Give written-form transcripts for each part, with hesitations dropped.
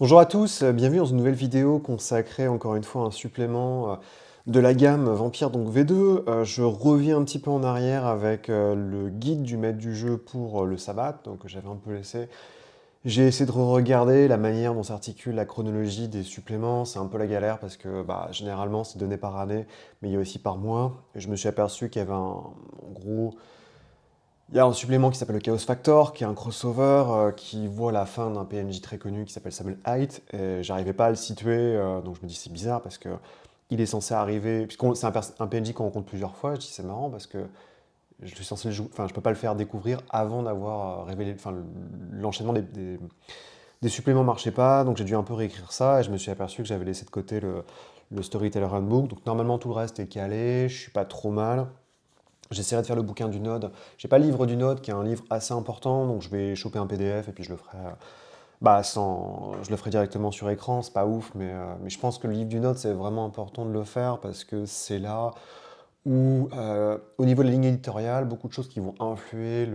Bonjour à tous, bienvenue dans une nouvelle vidéo consacrée encore une fois à un supplément de la gamme Vampire donc V2. Je reviens un petit peu en arrière avec le guide du maître du jeu pour le sabbat, donc que j'avais un peu laissé. J'ai essayé de regarder la manière dont s'articule la chronologie des suppléments. C'est un peu la galère parce que généralement c'est donné par année, mais il y a aussi par mois. Et je me suis aperçu qu'il y avait en gros il y a un supplément qui s'appelle le Chaos Factor, qui est un crossover qui voit la fin d'un PNJ très connu qui s'appelle Samuel Height. Et j'arrivais pas à le situer, donc je me dis c'est bizarre parce que il est censé arriver, puisque c'est un PNJ qu'on rencontre plusieurs fois. Je dis c'est marrant parce que je suis censé le jouer, enfin je peux pas le faire découvrir avant d'avoir révélé, enfin l'enchaînement des suppléments marchait pas, donc j'ai dû un peu réécrire ça et je me suis aperçu que j'avais laissé de côté le Storyteller Handbook. Donc normalement tout le reste est calé, je suis pas trop mal. J'essaierai de faire le bouquin du Node. J'ai pas le livre du Node, qui est un livre assez important, donc je vais choper un PDF et puis je le ferai, je le ferai directement sur écran. C'est pas ouf, mais je pense que le livre du Node, c'est vraiment important de le faire parce que c'est là où, au niveau de la ligne éditoriale, beaucoup de choses qui vont influer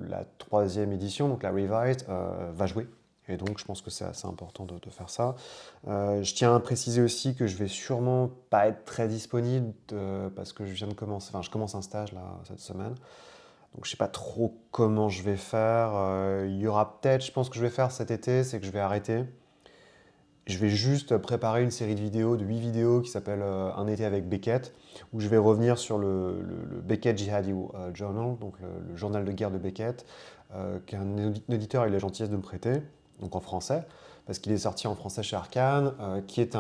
la troisième édition, donc la Revised, va jouer. Et donc, je pense que c'est assez important de faire ça. Je tiens à préciser aussi que je vais sûrement pas être très disponible parce que je viens de commencer, enfin, je commence un stage là cette semaine. Donc, je sais pas trop comment je vais faire. Il y aura peut-être, je pense que je vais faire cet été, c'est que je vais arrêter. Je vais juste préparer une série de vidéos, de 8 vidéos qui s'appelle Un été avec Beckett, où je vais revenir sur le Beckett Jihadi Journal, donc le journal de guerre de Beckett, qu'un éditeur a eu la gentillesse de me prêter, donc en français, parce qu'il est sorti en français chez Arcane, qui est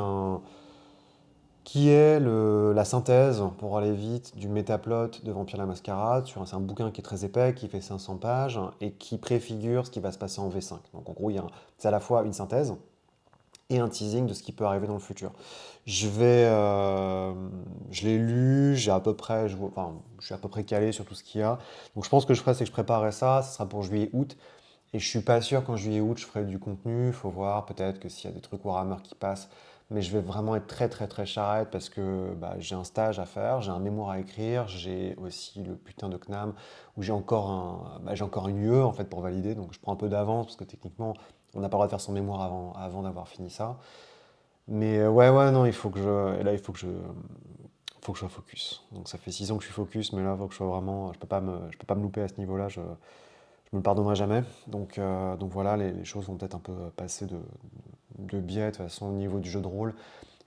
la synthèse, pour aller vite, du métaplot de Vampire la Mascarade. C'est un bouquin qui est très épais, qui fait 500 pages, et qui préfigure ce qui va se passer en V5. Donc en gros, c'est à la fois une synthèse, et un teasing de ce qui peut arriver dans le futur. Je l'ai lu, j'ai à peu près, je suis à peu près calé sur tout ce qu'il y a. Donc je pense que je ferai, c'est que je préparerai ça, ce sera pour juillet-août. Et je suis pas sûr qu'en juillet-août, je ferai du contenu. Faut voir, peut-être que s'il y a des trucs Warhammer qui passent. Mais je vais vraiment être très très très charrette parce que j'ai un stage à faire, j'ai un mémoire à écrire, j'ai aussi le putain de CNAM où j'ai encore une UE en fait pour valider. Donc je prends un peu d'avance parce que techniquement, on n'a pas le droit de faire son mémoire avant d'avoir fini ça. Mais ouais, non, il faut que je. Et là, faut que je sois focus. Donc ça fait 6 ans que je suis focus, mais là, il faut que je sois vraiment. Je peux pas me louper à ce niveau-là, je me le pardonnerai jamais. Donc voilà, les choses vont peut-être un peu passer de biais de toute façon au niveau du jeu de rôle.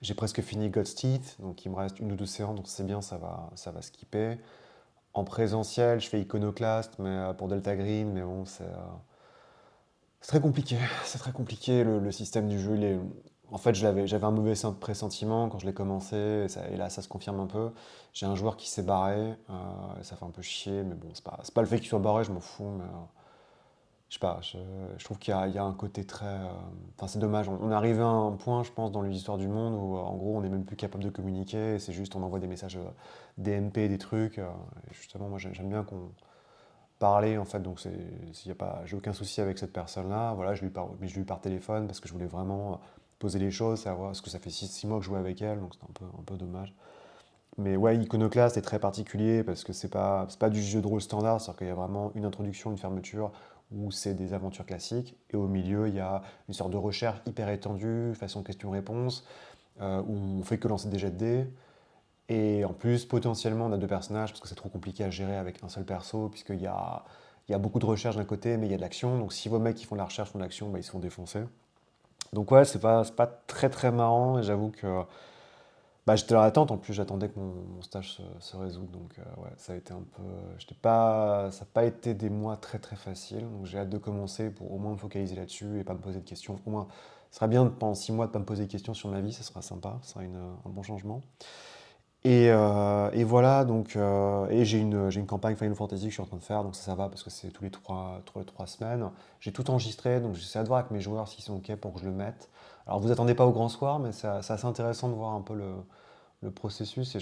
J'ai presque fini God's Teeth, donc il me reste une ou deux séances, donc c'est bien, ça va skipper. En présentiel, je fais Iconoclast, mais pour Delta Green, mais bon, c'est très compliqué. C'est très compliqué, le système du jeu. En fait, j'avais un mauvais pressentiment quand je l'ai commencé, et là, ça se confirme un peu. J'ai un joueur qui s'est barré, et ça fait un peu chier, mais bon, c'est pas le fait qu'il soit barré, je m'en fous, mais je sais pas, je trouve qu'il y a un côté très. Enfin, c'est dommage. On est arrivé à un point, je pense, dans l'histoire du monde où, en gros, on n'est même plus capable de communiquer, et c'est juste, on envoie des messages DMP, des trucs. Et justement, moi, j'aime bien qu'on parler en fait, donc s'il y a pas, j'ai aucun souci avec cette personne-là. Voilà, je lui parle, mais je lui par téléphone parce que je voulais vraiment poser les choses, savoir parce que ça fait 6 mois que je joue avec elle, donc c'est un peu dommage. Mais ouais, Iconoclast est très particulier parce que c'est pas du jeu de rôle standard, c'est-à-dire qu'il y a vraiment une introduction, une fermeture où c'est des aventures classiques, et au milieu il y a une sorte de recherche hyper étendue, façon question-réponse, où on fait que lancer des jets de dés. Et en plus, potentiellement, on a deux personnages, parce que c'est trop compliqué à gérer avec un seul perso, puisqu'il y a beaucoup de recherche d'un côté, mais il y a de l'action. Donc si vos mecs qui font de la recherche font de l'action, ils se font défoncer. Donc ouais, c'est pas très très marrant, et j'avoue que j'étais dans l'attente, en plus j'attendais que mon stage se résout. Donc ouais, ça a été un peu. Ça n'a pas été des mois très très faciles, donc j'ai hâte de commencer pour au moins me focaliser là-dessus et pas me poser de questions. Au moins, ce serait bien pendant 6 mois de pas me poser de questions sur ma vie, ça sera sympa, ça sera un bon changement. Et voilà, et j'ai une campagne Final Fantasy que je suis en train de faire, donc ça va parce que c'est tous les 3 semaines. J'ai tout enregistré, donc j'essaie de voir avec mes joueurs s'ils sont OK pour que je le mette. Alors vous attendez pas au grand soir, mais c'est assez intéressant de voir un peu le processus. Et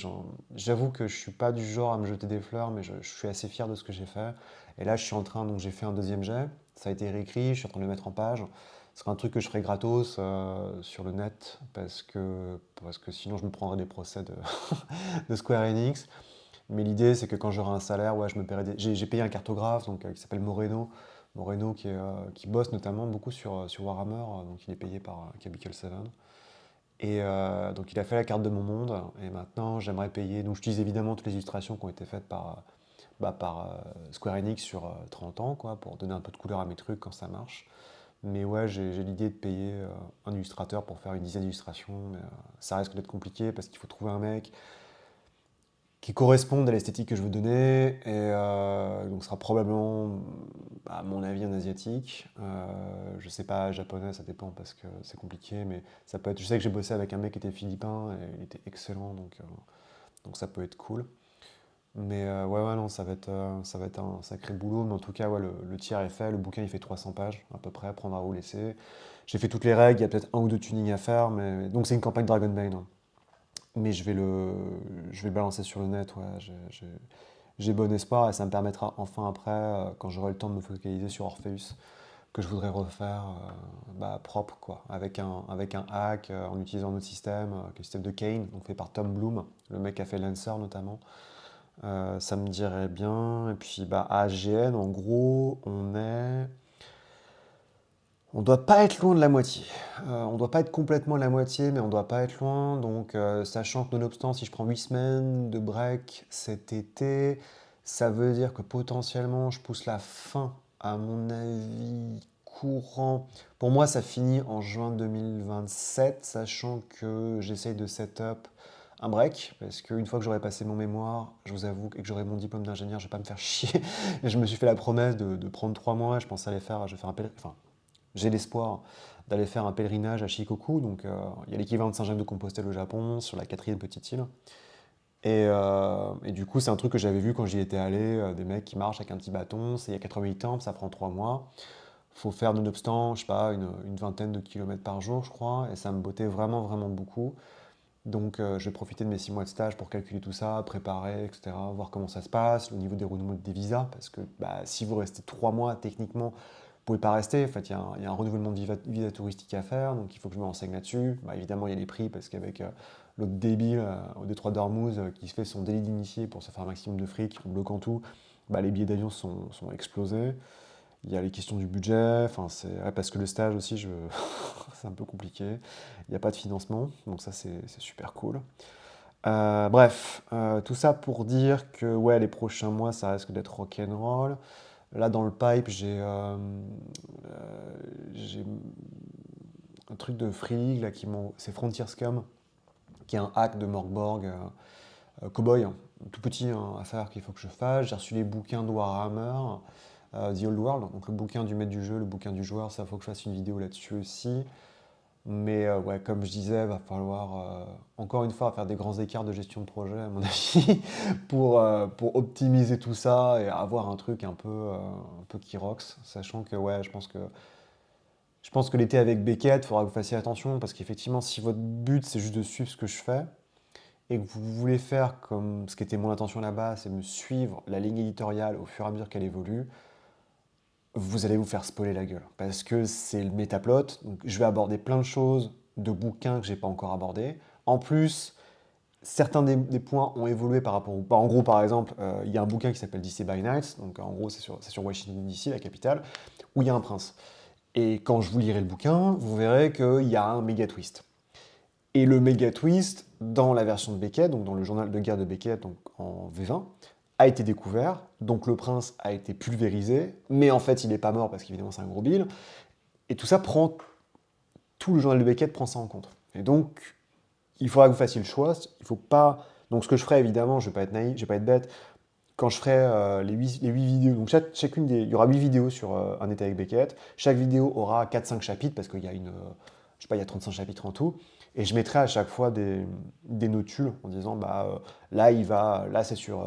j'avoue que je suis pas du genre à me jeter des fleurs, mais je suis assez fier de ce que j'ai fait. Et là, donc j'ai fait un deuxième jet, ça a été réécrit, je suis en train de le mettre en page. Ce sera un truc que je ferai gratos sur le net parce que sinon je me prendrais des procès de Square Enix. Mais l'idée, c'est que quand j'aurai un salaire, ouais, je me paierai j'ai payé un cartographe donc, qui s'appelle Moreno Moreno qui bosse notamment beaucoup sur Warhammer, donc il est payé par Capital 7. Et donc il a fait la carte de mon monde, et maintenant j'aimerais payer. Donc j'utilise évidemment toutes les illustrations qui ont été faites par Square Enix sur 30 ans, quoi, pour donner un peu de couleur à mes trucs quand ça marche. Mais ouais, j'ai l'idée de payer un illustrateur pour faire une dizaine d'illustrations, mais ça risque d'être compliqué parce qu'il faut trouver un mec qui corresponde à l'esthétique que je veux donner, et donc ce sera probablement, à mon avis, un asiatique. Je sais pas, japonais, ça dépend parce que c'est compliqué, mais ça peut être. Je sais que j'ai bossé avec un mec qui était philippin et il était excellent, donc ça peut être cool. Mais ouais, non, ça va être un sacré boulot, mais en tout cas, ouais, le tiers est fait. Le bouquin, il fait 300 pages à peu près, prendre à ou laisser. J'ai fait toutes les règles, il y a peut-être un ou deux tunings à faire, mais donc c'est une campagne Dragonbane, hein. Mais je vais le balancer sur le net, ouais. J'ai bon espoir et ça me permettra enfin après, quand j'aurai le temps de me focaliser sur Orpheus, que je voudrais refaire propre, quoi, avec un hack, en utilisant un autre système, qui est le système de Kane, donc fait par Tom Bloom, le mec qui a fait Lancer notamment. Ça me dirait bien. Et puis à AGN, en gros, on doit pas être loin de la moitié. On doit pas être complètement la moitié, mais on doit pas être loin. Donc, sachant que nonobstant, si je prends 8 semaines de break cet été, ça veut dire que potentiellement, je pousse la fin, à mon avis, courant. Pour moi, ça finit en juin 2027, sachant que j'essaye de set up un break, parce qu'une fois que j'aurai passé mon mémoire, je vous avoue, et que j'aurai mon diplôme d'ingénieur, je vais pas me faire chier. Et je me suis fait la promesse de prendre 3 mois. Je pensais aller faire, je vais faire enfin, j'ai l'espoir d'aller faire un pèlerinage à Shikoku, donc il y a l'équivalent de Saint-Jacques-de-Compostelle au Japon, sur la quatrième petite île. Et du coup, c'est un truc que j'avais vu quand j'y étais allé, des mecs qui marchent avec un petit bâton, il y a 88 temples, ça prend 3 mois. Faut faire nonobstant, je sais pas, une vingtaine de kilomètres par jour, je crois, et ça me bottait vraiment, vraiment beaucoup. Donc je vais profiter de mes 6 mois de stage pour calculer tout ça, préparer, etc., voir comment ça se passe, au niveau des renouvellements des visas, parce que si vous restez 3 mois, techniquement, vous pouvez pas rester. En fait, il y a un renouvellement de visa touristique à faire, donc il faut que je me renseigne là-dessus. Évidemment, il y a les prix, parce qu'avec l'autre débile au détroit d'Ormuz qui se fait son délit d'initié pour se faire un maximum de fric en bloquant tout, les billets d'avion sont explosés. Il y a les questions du budget, enfin, ouais, parce que le stage aussi, c'est un peu compliqué. Il n'y a pas de financement, donc ça c'est super cool. Bref, tout ça pour dire que ouais, les prochains mois, ça risque d'être rock'n'roll. Là, dans le pipe, j'ai un truc de Free League, là, c'est Frontier Scum, qui est un hack de Morgborg, Cowboy, hein, tout petit, hein, à faire qu'il faut que je fasse. J'ai reçu les bouquins de Warhammer, The Old World, donc le bouquin du maître du jeu, le bouquin du joueur, ça faut que je fasse une vidéo là-dessus aussi. Mais ouais, comme je disais, va falloir encore une fois faire des grands écarts de gestion de projet, à mon avis, pour optimiser tout ça et avoir un truc un peu qui rocks, sachant que ouais, je pense que l'été avec Beckett, il faudra que vous fassiez attention, parce qu'effectivement, si votre but c'est juste de suivre ce que je fais, et que vous voulez faire comme ce qui était mon intention là-bas, c'est me suivre la ligne éditoriale au fur et à mesure qu'elle évolue, vous allez vous faire spoiler la gueule. Parce que c'est le métaplot, donc je vais aborder plein de choses, de bouquins que j'ai pas encore abordés. En plus, certains des points ont évolué par rapport au. En gros, par exemple, il y a un bouquin qui s'appelle DC by Night, donc en gros, c'est sur Washington DC, la capitale, où il y a un prince. Et quand je vous lirai le bouquin, vous verrez qu'il y a un méga twist. Et le méga twist, dans la version de Beckett, donc dans le journal de guerre de Beckett, donc en V20, a été découvert. Donc le prince a été pulvérisé, mais en fait il n'est pas mort parce qu'évidemment c'est un gros bill. Et tout ça prend, tout le journal de Beckett prend ça en compte. Et donc il faudra que vous fassiez le choix. Il faut pas. Donc ce que je ferai évidemment, je vais pas être naïf, je vais pas être bête. Quand je ferai les 8 vidéos, donc chacune il y aura 8 vidéos sur un été avec Beckett. Chaque vidéo aura 4-5 chapitres parce qu'il y a je sais pas, il y a 35 chapitres en tout. Et je mettrai à chaque fois des notules en disant là c'est sur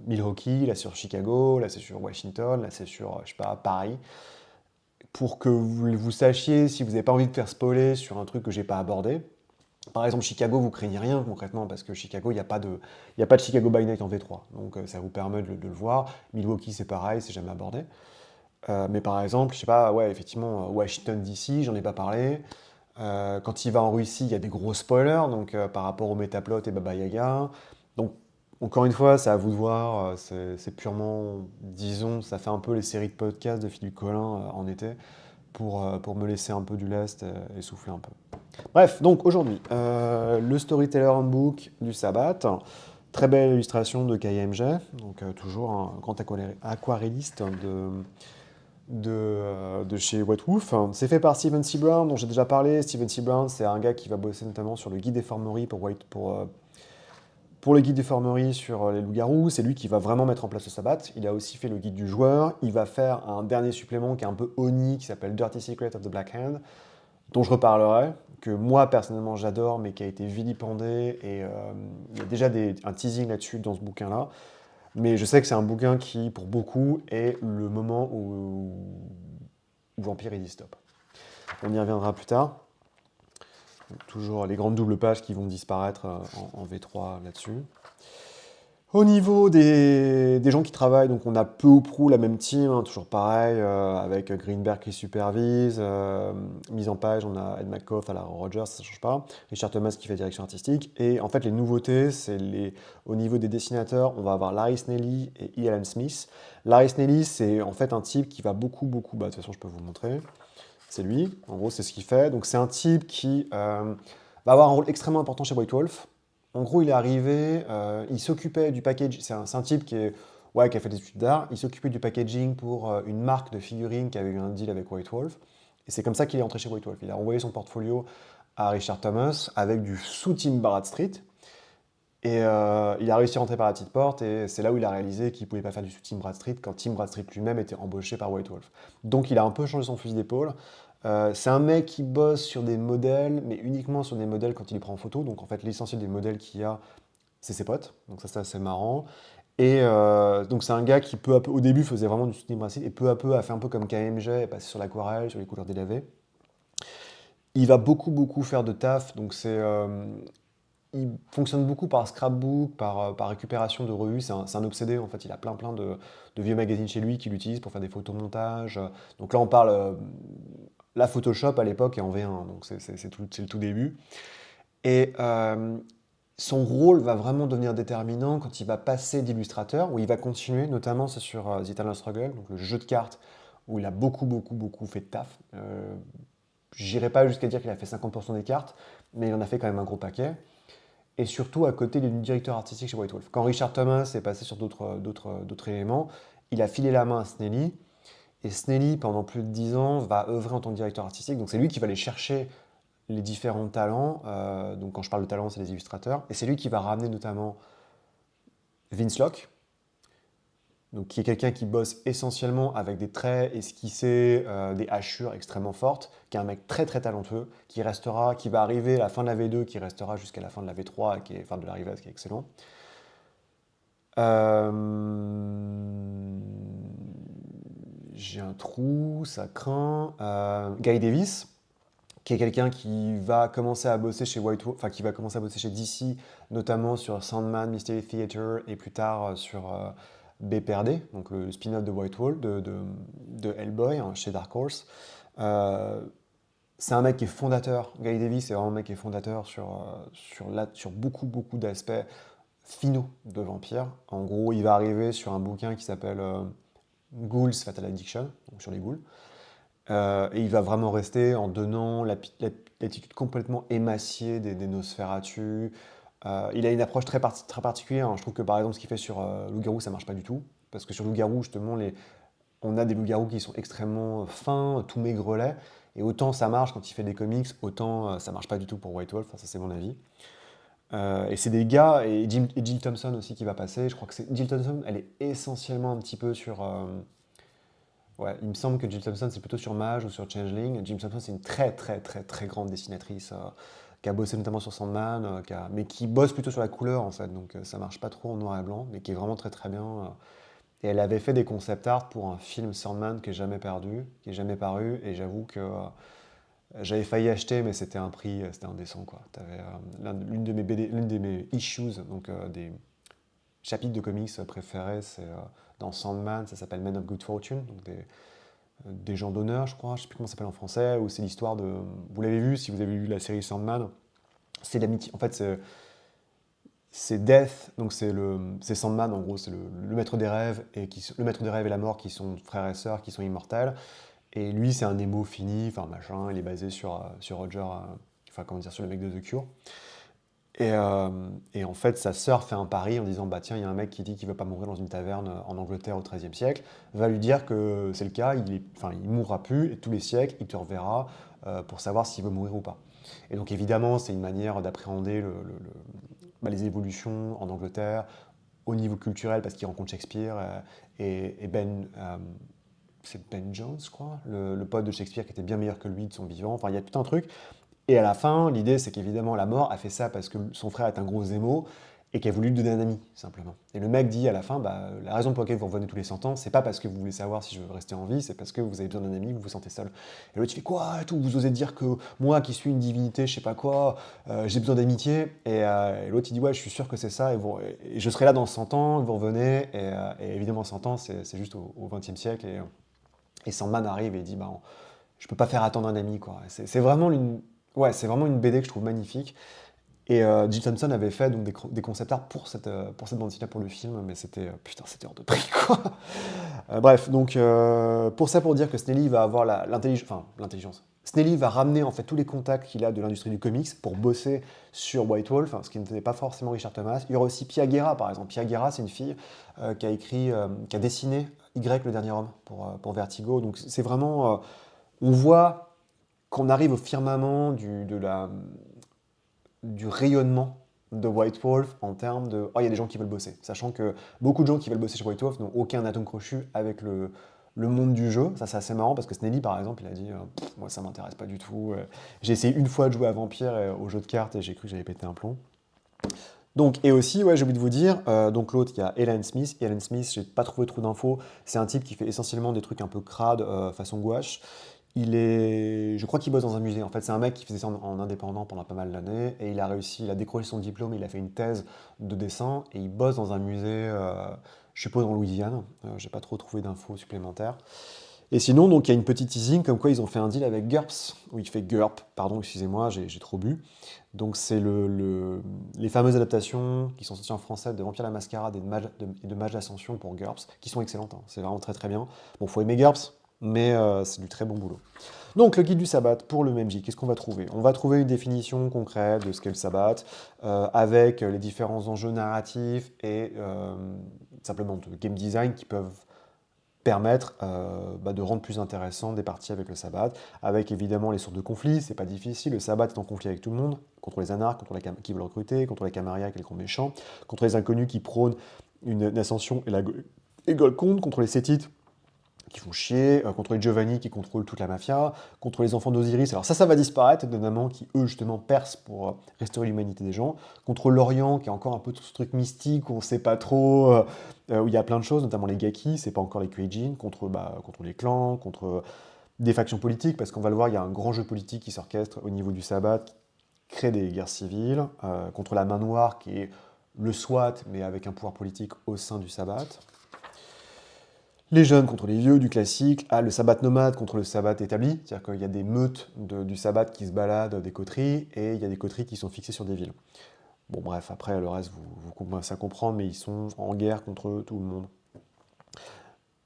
Milwaukee, là c'est sur Chicago, là c'est sur Washington, là c'est sur je sais pas, Paris, pour que vous sachiez si vous n'avez pas envie de faire spoiler sur un truc que j'ai pas abordé. Par exemple, Chicago, vous craignez rien concrètement parce que Chicago, il y a pas de Chicago by Night en V3, donc ça vous permet de le voir. Milwaukee, c'est pareil, c'est jamais abordé. Mais par exemple, je sais pas, ouais, effectivement, Washington DC, j'en ai pas parlé. Quand il va en Russie, il y a des gros spoilers, donc par rapport au Métaplot et Baba Yaga. Donc Encore une fois, c'est à vous de voir. C'est purement, disons, ça fait un peu les séries de podcasts de Philippe Collin en été pour me laisser un peu du lest et souffler un peu. Bref, donc aujourd'hui, le Storyteller Handbook du Sabbat. Très belle illustration de KMG, donc toujours un grand aquarelliste de chez White Wolf. C'est fait par Steven C. Brown, dont j'ai déjà parlé. Steven C. Brown, c'est un gars qui va bosser notamment sur le guide des formeries pour le guide des formeries sur les loups-garous. C'est lui qui va vraiment mettre en place le Sabbat. Il a aussi fait le guide du joueur. Il va faire un dernier supplément qui est un peu Oni, qui s'appelle Dirty Secret of the Black Hand, dont je reparlerai, que moi personnellement j'adore, mais qui a été vilipendé. Et il y a déjà un teasing là-dessus dans ce bouquin-là. Mais je sais que c'est un bouquin qui, pour beaucoup, est le moment où Vampire est dit stop. On y reviendra plus tard. Donc, toujours les grandes doubles pages qui vont disparaître en V3 là-dessus. Au niveau des gens qui travaillent, donc on a peu ou prou la même team, hein, toujours pareil, avec Greenberg qui supervise, mise en page, on a Ed McCoff à la Rogers, ça ne change pas, Richard Thomas qui fait direction artistique, et en fait les nouveautés, au niveau des dessinateurs, on va avoir Larry Snelly et Ian Smith. Larry Snelly, c'est en fait un type qui va beaucoup, de toute façon je peux vous montrer, c'est lui, en gros c'est ce qu'il fait, donc c'est un type qui va avoir un rôle extrêmement important chez White Wolf. En gros, il est arrivé, il s'occupait du packaging. C'est un type qui a fait des études d'art. Il s'occupait du packaging pour une marque de figurines qui avait eu un deal avec White Wolf. Et c'est comme ça qu'il est entré chez White Wolf. Il a envoyé son portfolio à Richard Thomas avec du sous-team Bradstreet. Et il a réussi à rentrer par la petite porte. Et c'est là où il a réalisé qu'il ne pouvait pas faire du sous-team Bradstreet quand Tim Bradstreet lui-même était embauché par White Wolf. Donc il a un peu changé son fusil d'épaule. C'est un mec qui bosse sur des modèles, mais uniquement sur des modèles quand il les prend en photo. Donc en fait, l'essentiel des modèles qu'il y a, c'est ses potes. Donc ça, c'est assez marrant. Et donc c'est un gars qui peu à peu, au début, faisait vraiment du sous-team Bradstreet et peu à peu a fait un peu comme KMG, est passé sur l'aquarelle, sur les couleurs délavées. Il va beaucoup faire de taf. Donc il fonctionne beaucoup par scrapbook, par récupération de revues. C'est un obsédé, en fait. Il a plein de vieux magazines chez lui qu'il utilise pour faire des photomontages. Donc là, on parle. La Photoshop à l'époque est en V1, donc c'est le tout début. Et son rôle va vraiment devenir déterminant quand il va passer d'illustrateur, où il va continuer, notamment c'est sur The Eternal Struggle, donc le jeu de cartes, où il a beaucoup fait de taf. J'irai pas jusqu'à dire qu'il a fait 50% des cartes, mais il en a fait quand même un gros paquet. Et surtout à côté du directeur artistique chez White Wolf. Quand Richard Thomas est passé sur d'autres éléments, il a filé la main à Snelly. Et Snelly, pendant plus de 10 ans, va œuvrer en tant que directeur artistique. Donc c'est lui qui va aller chercher les différents talents. Donc quand je parle de talents, c'est les illustrateurs. Et c'est lui qui va ramener notamment Vince Locke, donc qui est quelqu'un qui bosse essentiellement avec des traits esquissés, des hachures extrêmement fortes, qui est un mec très talentueux, qui va arriver à la fin de la V2, qui restera jusqu'à la fin de la V3, enfin de la Rivaz, qui est excellent. Euh, J'ai un trou, ça craint. Guy Davis, qui est quelqu'un qui va commencer à bosser chez White Wolf, enfin qui va commencer à bosser chez DC, notamment sur Sandman, Mystery Theater et plus tard sur BPRD, donc le spin-off de White Wolf, de Hellboy, hein, chez Dark Horse. Euh, c'est un mec qui est fondateur, Guy Davis, c'est vraiment un mec qui est fondateur sur beaucoup d'aspects finaux de Vampire. En gros, il va arriver sur un bouquin qui s'appelle Ghouls Fatal Addiction, donc sur les ghouls. Et il va vraiment rester en donnant l'attitude complètement émaciée des Nosferatu. Il a une approche très particulière, hein. Je trouve que par exemple ce qu'il fait sur Loup-garou, ça marche pas du tout. Parce que sur Loup-garou, justement, on a des loups-garous qui sont extrêmement fins, tout maigrelets. Et autant ça marche quand il fait des comics, autant ça marche pas du tout pour White Wolf, enfin, ça c'est mon avis. Et c'est des gars, et Jill Thompson aussi qui va passer. Je crois que Jill Thompson, elle est essentiellement un petit peu sur. Ouais, il me semble que Jill Thompson, c'est plutôt sur Mage ou sur Changeling. Jill Thompson, c'est une très grande dessinatrice qui a bossé notamment sur Sandman, mais qui bosse plutôt sur la couleur en fait. Donc ça marche pas trop en noir et blanc, mais qui est vraiment très bien. Et elle avait fait des concept art pour un film Sandman qui est jamais perdu, qui est jamais paru. Et j'avoue que j'avais failli acheter, mais c'était un prix, c'était indécent quoi. T'avais l'une de mes BD, l'une de mes issues, donc des chapitres de comics préférés, c'est dans Sandman, ça s'appelle Men of Good Fortune, donc des gens d'honneur, je crois, je sais plus comment ça s'appelle en français, où c'est l'histoire de. Vous l'avez vu, si vous avez vu la série Sandman, c'est l'amitié. En fait, c'est Death, donc c'est Sandman en gros, c'est le maître des rêves le maître des rêves et la mort qui sont frères et sœurs, qui sont immortels. Et lui, c'est un émo fini, enfin machin, il est basé sur Roger, enfin comment dire, sur le mec de The Cure. Et en fait, sa sœur fait un pari en disant, bah tiens, il y a un mec qui dit qu'il veut pas mourir dans une taverne en Angleterre au XIIIe siècle, va lui dire que c'est le cas, enfin, il mourra plus, et tous les siècles, il te reverra pour savoir s'il veut mourir ou pas. Et donc évidemment, c'est une manière d'appréhender bah, les évolutions en Angleterre, au niveau culturel, parce qu'il rencontre Shakespeare, et c'est Ben Jones, je crois, le pote de Shakespeare qui était bien meilleur que lui de son vivant, enfin il y a tout un truc. Et à la fin, l'idée, c'est qu'évidemment, la mort a fait ça parce que son frère est un gros émo et qui a voulu lui donner un ami, simplement. Et le mec dit à la fin, bah, la raison pour laquelle vous revenez tous les 100 ans, c'est pas parce que vous voulez savoir si je veux rester en vie, c'est parce que vous avez besoin d'un ami, vous vous sentez seul. Et l'autre, il fait quoi et tout, vous osez dire que moi, qui suis une divinité, je sais pas quoi, j'ai besoin d'amitié. Et l'autre, il dit, ouais, je suis sûr que c'est ça, et je serai là dans 100 ans, vous revenez. Et évidemment, 100 ans, c'est juste au XXe siècle. Et Sandman arrive et il dit, bah, je peux pas faire attendre un ami, quoi. C'est vraiment ouais, c'est vraiment une BD que je trouve magnifique. Et Jill Thompson avait fait donc, des concept art pour cette bande dessinée, pour le film, mais putain, c'était hors de prix, quoi. Bref, donc pour ça, pour dire que Snelly va avoir l'intelligence. Snelly va ramener en fait tous les contacts qu'il a de l'industrie du comics pour bosser sur White Wolf, ce qui ne faisait pas forcément Richard Thomas. Il y aura aussi Pia Guerra, par exemple. Pia Guerra, c'est une fille qui a dessiné Y, le dernier homme, pour Vertigo. Donc c'est vraiment, on voit qu'on arrive au firmament du rayonnement de White Wolf en termes de oh, il y a des gens qui veulent bosser. Sachant que beaucoup de gens qui veulent bosser chez White Wolf n'ont aucun atome crochu avec le monde du jeu. Ça, c'est assez marrant parce que Snelly, par exemple, il a dit moi, ça m'intéresse pas du tout. J'ai essayé une fois de jouer à Vampire au jeu de cartes et j'ai cru que j'allais péter un plomb. Donc, et aussi, ouais, j'ai oublié de vous dire, donc l'autre, il y a Ellen Smith. Ellen Smith, j'ai pas trouvé trop d'infos. C'est un type qui fait essentiellement des trucs un peu crades, façon gouache. Je crois qu'il bosse dans un musée. En fait, c'est un mec qui faisait ça en indépendant pendant pas mal d'années et il a décroché son diplôme, il a fait une thèse de dessin et il bosse dans un musée, je suppose en Louisiane. J'ai pas trop trouvé d'infos supplémentaires. Et sinon, donc il y a une petite teasing comme quoi ils ont fait un deal avec GURPS, où il fait GURP, pardon, excusez-moi, j'ai trop bu. Donc c'est les fameuses adaptations qui sont sorties en français de Vampire la Mascarade et de Mage d'Ascension pour GURPS, qui sont excellentes, hein. C'est vraiment très très bien. Bon, faut aimer GURPS, mais c'est du très bon boulot. Donc le guide du sabbat pour le MJ, qu'est-ce qu'on va trouver? On va trouver une définition concrète de ce qu'est le sabbat, avec les différents enjeux narratifs et simplement de game design qui peuvent permettre bah, de rendre plus intéressant des parties avec le sabbat, avec évidemment les sources de conflits, c'est pas difficile, le sabbat est en conflit avec tout le monde, contre les anarches, qui veulent recruter, contre les camarias, qui sont les grands méchants, contre les inconnus qui prônent une ascension et Golconde, contre les sétites qui font chier, contre les Giovanni qui contrôlent toute la mafia, contre les enfants d'Osiris. Alors ça va disparaître, étonnamment, qui eux justement percent pour restaurer l'humanité des gens. Contre l'Orient, qui est encore un peu tout ce truc mystique où on sait pas trop, où il y a plein de choses, notamment les Gaki, c'est pas encore les Kuei-jin, contre les clans, contre des factions politiques, parce qu'on va le voir, il y a un grand jeu politique qui s'orchestre au niveau du sabbat, qui crée des guerres civiles, contre la main noire, qui est le SWAT, mais avec un pouvoir politique au sein du sabbat. Les jeunes contre les vieux, du classique, le sabbat nomade contre le sabbat établi, c'est-à-dire qu'il y a des meutes du sabbat qui se baladent des coteries, et il y a des coteries qui sont fixées sur des villes. Bon bref, après le reste, vous commencez à comprendre, mais ils sont en guerre contre tout le monde.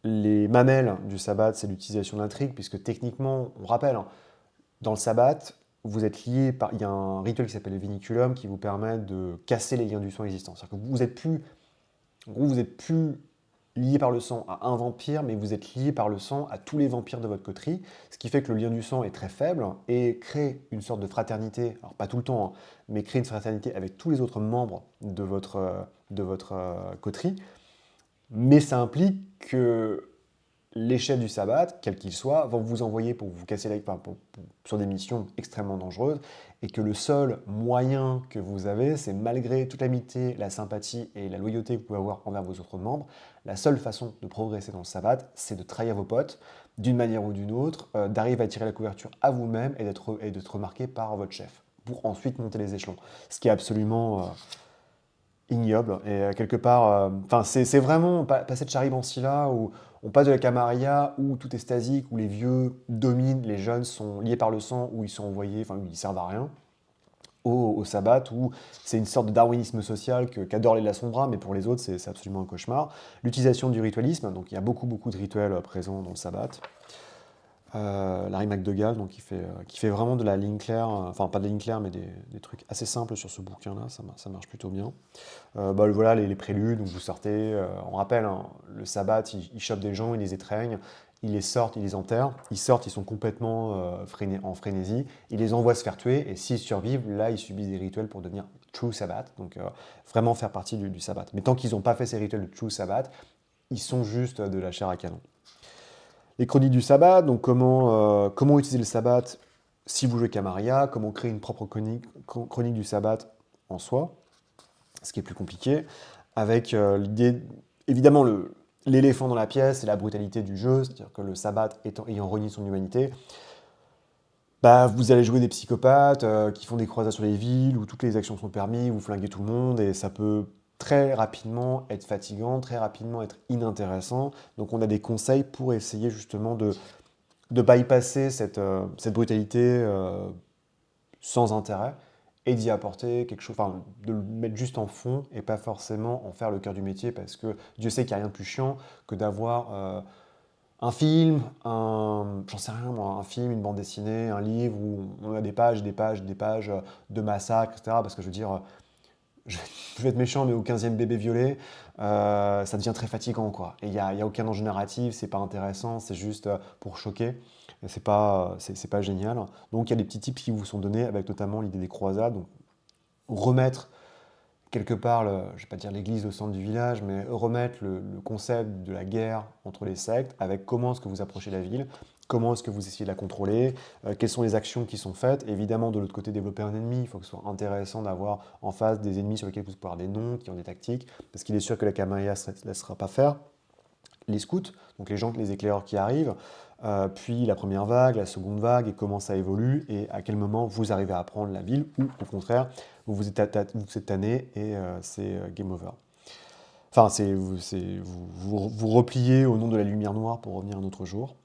Les mamelles du sabbat, c'est l'utilisation de l'intrigue, puisque techniquement, on rappelle, hein, dans le sabbat, vous êtes lié par... Il y a un rituel qui s'appelle le viniculum qui vous permet de casser les liens du sang existants. C'est-à-dire que vous êtes plus lié par le sang à un vampire, mais vous êtes lié par le sang à tous les vampires de votre coterie, ce qui fait que le lien du sang est très faible et crée une sorte de fraternité, alors pas tout le temps, hein, mais crée une fraternité avec tous les autres membres de votre coterie, mais ça implique que les chefs du sabbat, quels qu'ils soient, vont vous envoyer pour vous casser la sur des missions extrêmement dangereuses, et que le seul moyen que vous avez, c'est malgré toute l'amitié, la sympathie et la loyauté que vous pouvez avoir envers vos autres membres, la seule façon de progresser dans le sabbat, c'est de trahir vos potes, d'une manière ou d'une autre, d'arriver à tirer la couverture à vous-même et d'être remarqué par votre chef, pour ensuite monter les échelons. Ce qui est absolument ignoble. Et quelque part, enfin, c'est vraiment pas cette charibancie-là où on passe de la Camarilla où tout est stasique, où les vieux dominent, les jeunes sont liés par le sang, où ils sont envoyés, enfin, où ils servent à rien, au sabbat, où c'est une sorte de darwinisme social qu'adorent les Lasombra, mais pour les autres, c'est absolument un cauchemar. L'utilisation du ritualisme, donc il y a beaucoup, beaucoup de rituels présents dans le sabbat. Larry McDougall, donc qui fait vraiment de la ligne claire, enfin pas de la ligne claire, mais des trucs assez simples sur ce bouquin-là, ça marche plutôt bien. Voilà, les préludes, donc vous sortez, on rappelle, hein, le sabbat, ils chopent des gens, ils les étreignent, ils les sortent, ils les enterrent, ils sortent, ils sont complètement en frénésie, ils les envoient se faire tuer, et s'ils survivent, là, ils subissent des rituels pour devenir true sabbat, donc vraiment faire partie du sabbat. Mais tant qu'ils n'ont pas fait ces rituels de true sabbat, ils sont juste de la chair à canon. Les chroniques du sabbat, donc comment utiliser le sabbat si vous jouez Camarilla, comment créer une propre chronique du sabbat en soi, ce qui est plus compliqué, avec l'idée, évidemment, l'éléphant dans la pièce, c'est la brutalité du jeu, c'est-à-dire que le sabbat ayant renié son humanité, bah, vous allez jouer des psychopathes qui font des croisades sur les villes, où toutes les actions sont permises, vous flinguez tout le monde, et ça peut très rapidement être fatigant, très rapidement être inintéressant. Donc on a des conseils pour essayer justement de bypasser cette brutalité sans intérêt et d'y apporter quelque chose, enfin de le mettre juste en fond et pas forcément en faire le cœur du métier, parce que Dieu sait qu'il n'y a rien de plus chiant que d'avoir un film, j'en sais rien moi, un film, une bande dessinée, un livre où on a des pages, des pages, des pages de massacres, etc. Parce que je veux dire, je vais être méchant, mais au 15e bébé violé, ça devient très fatigant, quoi. Et il y a aucun enjeu narratif, c'est pas intéressant, c'est juste pour choquer. Et c'est pas génial. Donc il y a des petits tips qui vous sont donnés, avec notamment l'idée des croisades. Donc remettre quelque part, je vais pas dire l'église au centre du village, mais remettre le concept de la guerre entre les sectes avec comment est-ce que vous approchez la ville, comment est-ce que vous essayez de la contrôler, quelles sont les actions qui sont faites. Évidemment, de l'autre côté, développer un ennemi, il faut que ce soit intéressant d'avoir en face des ennemis sur lesquels vous pouvez avoir des noms, qui ont des tactiques, parce qu'il est sûr que la Camarilla ne se laissera pas faire. Les scouts, donc les éclaireurs qui arrivent, puis la première vague, la seconde vague, et comment ça évolue, et à quel moment vous arrivez à prendre la ville, ou au contraire, vous êtes tanné et c'est game over. Enfin, vous repliez au nom de la lumière noire pour revenir un autre jour.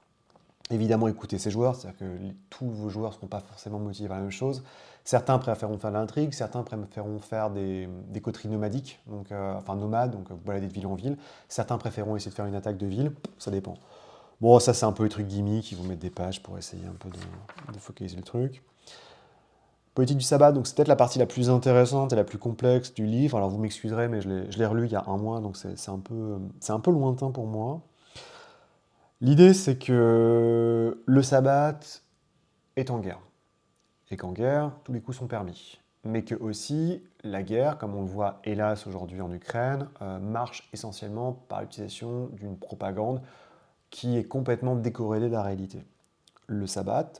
Évidemment, écoutez ces joueurs, c'est-à-dire que tous vos joueurs ne seront pas forcément motivés par la même chose. Certains préféreront faire de l'intrigue, certains préféreront faire des coteries nomadiques, donc, enfin nomades, donc vous baladez de ville en ville. Certains préféreront essayer de faire une attaque de ville, ça dépend. Bon, ça c'est un peu les trucs gimmicks, ils vont mettre des pages pour essayer un peu de focaliser le truc. Politique du sabbat, donc c'est peut-être la partie la plus intéressante et la plus complexe du livre. Alors vous m'excuserez, mais je l'ai relu il y a un mois, donc c'est un peu lointain pour moi. L'idée, c'est que le sabbat est en guerre. Et qu'en guerre, tous les coups sont permis. Mais que aussi, la guerre, comme on le voit hélas aujourd'hui en Ukraine, marche essentiellement par l'utilisation d'une propagande qui est complètement décorrélée de la réalité. Le sabbat,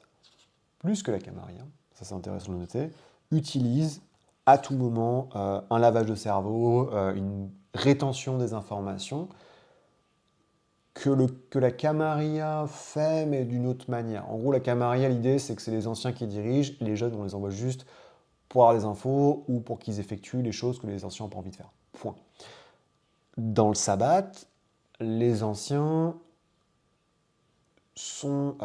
plus que la Camarilla, ça c'est intéressant de le noter, utilise à tout moment un lavage de cerveau, une rétention des informations que la Camarilla fait, mais d'une autre manière. En gros, la Camarilla, l'idée, c'est que c'est les anciens qui dirigent, les jeunes, on les envoie juste pour avoir des infos ou pour qu'ils effectuent les choses que les anciens n'ont pas envie de faire. Point. Dans le sabbat, les anciens sont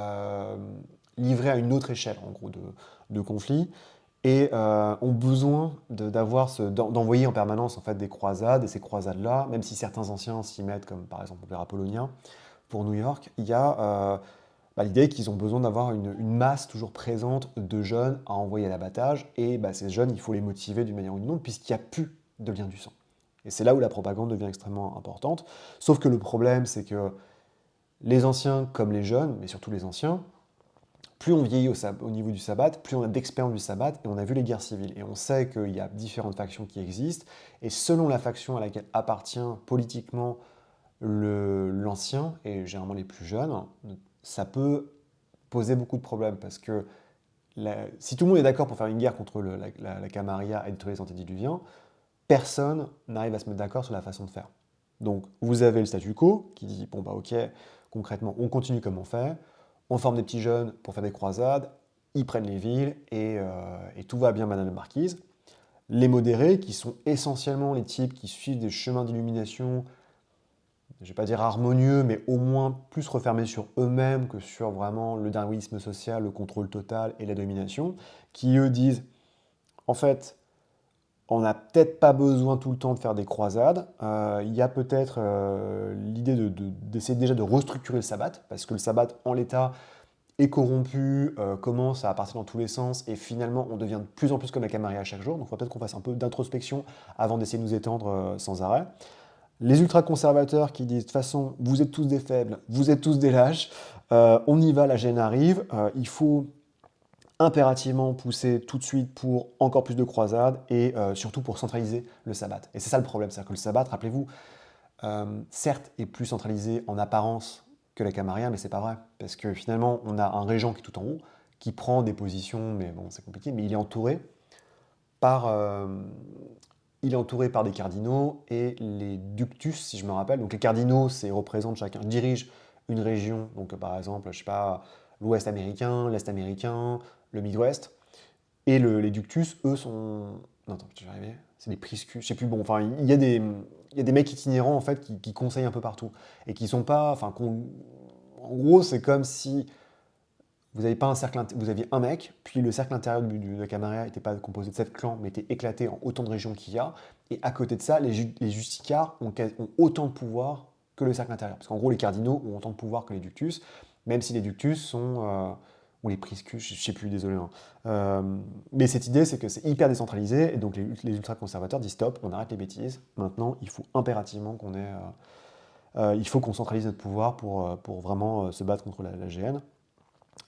livrés à une autre échelle, en gros, de conflit, et ont besoin d'envoyer en permanence en fait, des croisades, et ces croisades-là, même si certains anciens s'y mettent, comme par exemple l'Opéra Polonien, pour New York, il y a l'idée qu'ils ont besoin d'avoir une masse toujours présente de jeunes à envoyer à l'abattage, et ces jeunes, il faut les motiver d'une manière ou d'une autre, puisqu'il n'y a plus de lien du sang. Et c'est là où la propagande devient extrêmement importante, sauf que le problème, c'est que les anciens comme les jeunes, mais surtout les anciens, plus on vieillit au niveau du sabbat, plus on a d'expérience du sabbat, et on a vu les guerres civiles. Et on sait qu'il y a différentes factions qui existent, et selon la faction à laquelle appartient politiquement l'ancien, et généralement les plus jeunes, ça peut poser beaucoup de problèmes, parce que si tout le monde est d'accord pour faire une guerre contre la Camarilla et détruire les antédiluviens, personne n'arrive à se mettre d'accord sur la façon de faire. Donc vous avez le statu quo qui dit, bon bah ok, concrètement on continue comme on fait, on forme des petits jeunes pour faire des croisades, ils prennent les villes et tout va bien, madame la marquise. Les modérés, qui sont essentiellement les types qui suivent des chemins d'illumination, je ne vais pas dire harmonieux, mais au moins plus refermés sur eux-mêmes que sur vraiment le darwinisme social, le contrôle total et la domination, qui eux disent en fait, on n'a peut-être pas besoin tout le temps de faire des croisades. Il y a peut-être l'idée d'essayer déjà de restructurer le sabbat, parce que le sabbat, en l'état, est corrompu, commence à partir dans tous les sens, et finalement, on devient de plus en plus comme la Camarilla à chaque jour. Donc, il faut peut-être qu'on fasse un peu d'introspection avant d'essayer de nous étendre sans arrêt. Les ultra-conservateurs qui disent, de toute façon, vous êtes tous des faibles, vous êtes tous des lâches, on y va, la gêne arrive, il faut impérativement pousser tout de suite pour encore plus de croisades et surtout pour centraliser le sabbat. Et c'est ça le problème, c'est-à-dire que le sabbat, rappelez-vous, certes est plus centralisé en apparence que la Camarilla, mais c'est pas vrai. Parce que finalement, on a un régent qui est tout en haut, qui prend des positions, mais bon, c'est compliqué, mais par, euh, il est entouré par des cardinaux et les ductus, si je me rappelle. Donc les cardinaux, c'est représentent chacun, dirigent une région. Donc par exemple, je sais pas, l'Ouest américain, l'Est américain, le Midwest. Et les ductus, eux, sont. Non, attends, je vais arriver. C'est des priscus, je sais plus. Bon, enfin, il y a des mecs itinérants en fait qui conseillent un peu partout et qui sont pas. Enfin, en gros, c'est comme si vous avez pas un cercle, vous aviez un mec, puis le cercle intérieur de la Camarilla n'était pas composé de 7 clans, mais était éclaté en autant de régions qu'il y a. Et à côté de ça, les justiciars ont autant de pouvoir que le cercle intérieur. Parce qu'en gros, les cardinaux ont autant de pouvoir que les ductus, même si les ductus sont. Ou les priscus, je sais plus, désolé. Hein. Mais cette idée, c'est que c'est hyper décentralisé, et donc les ultra-conservateurs disent stop, on arrête les bêtises. Maintenant, il faut impérativement il faut qu'on centralise notre pouvoir pour vraiment se battre contre la GN.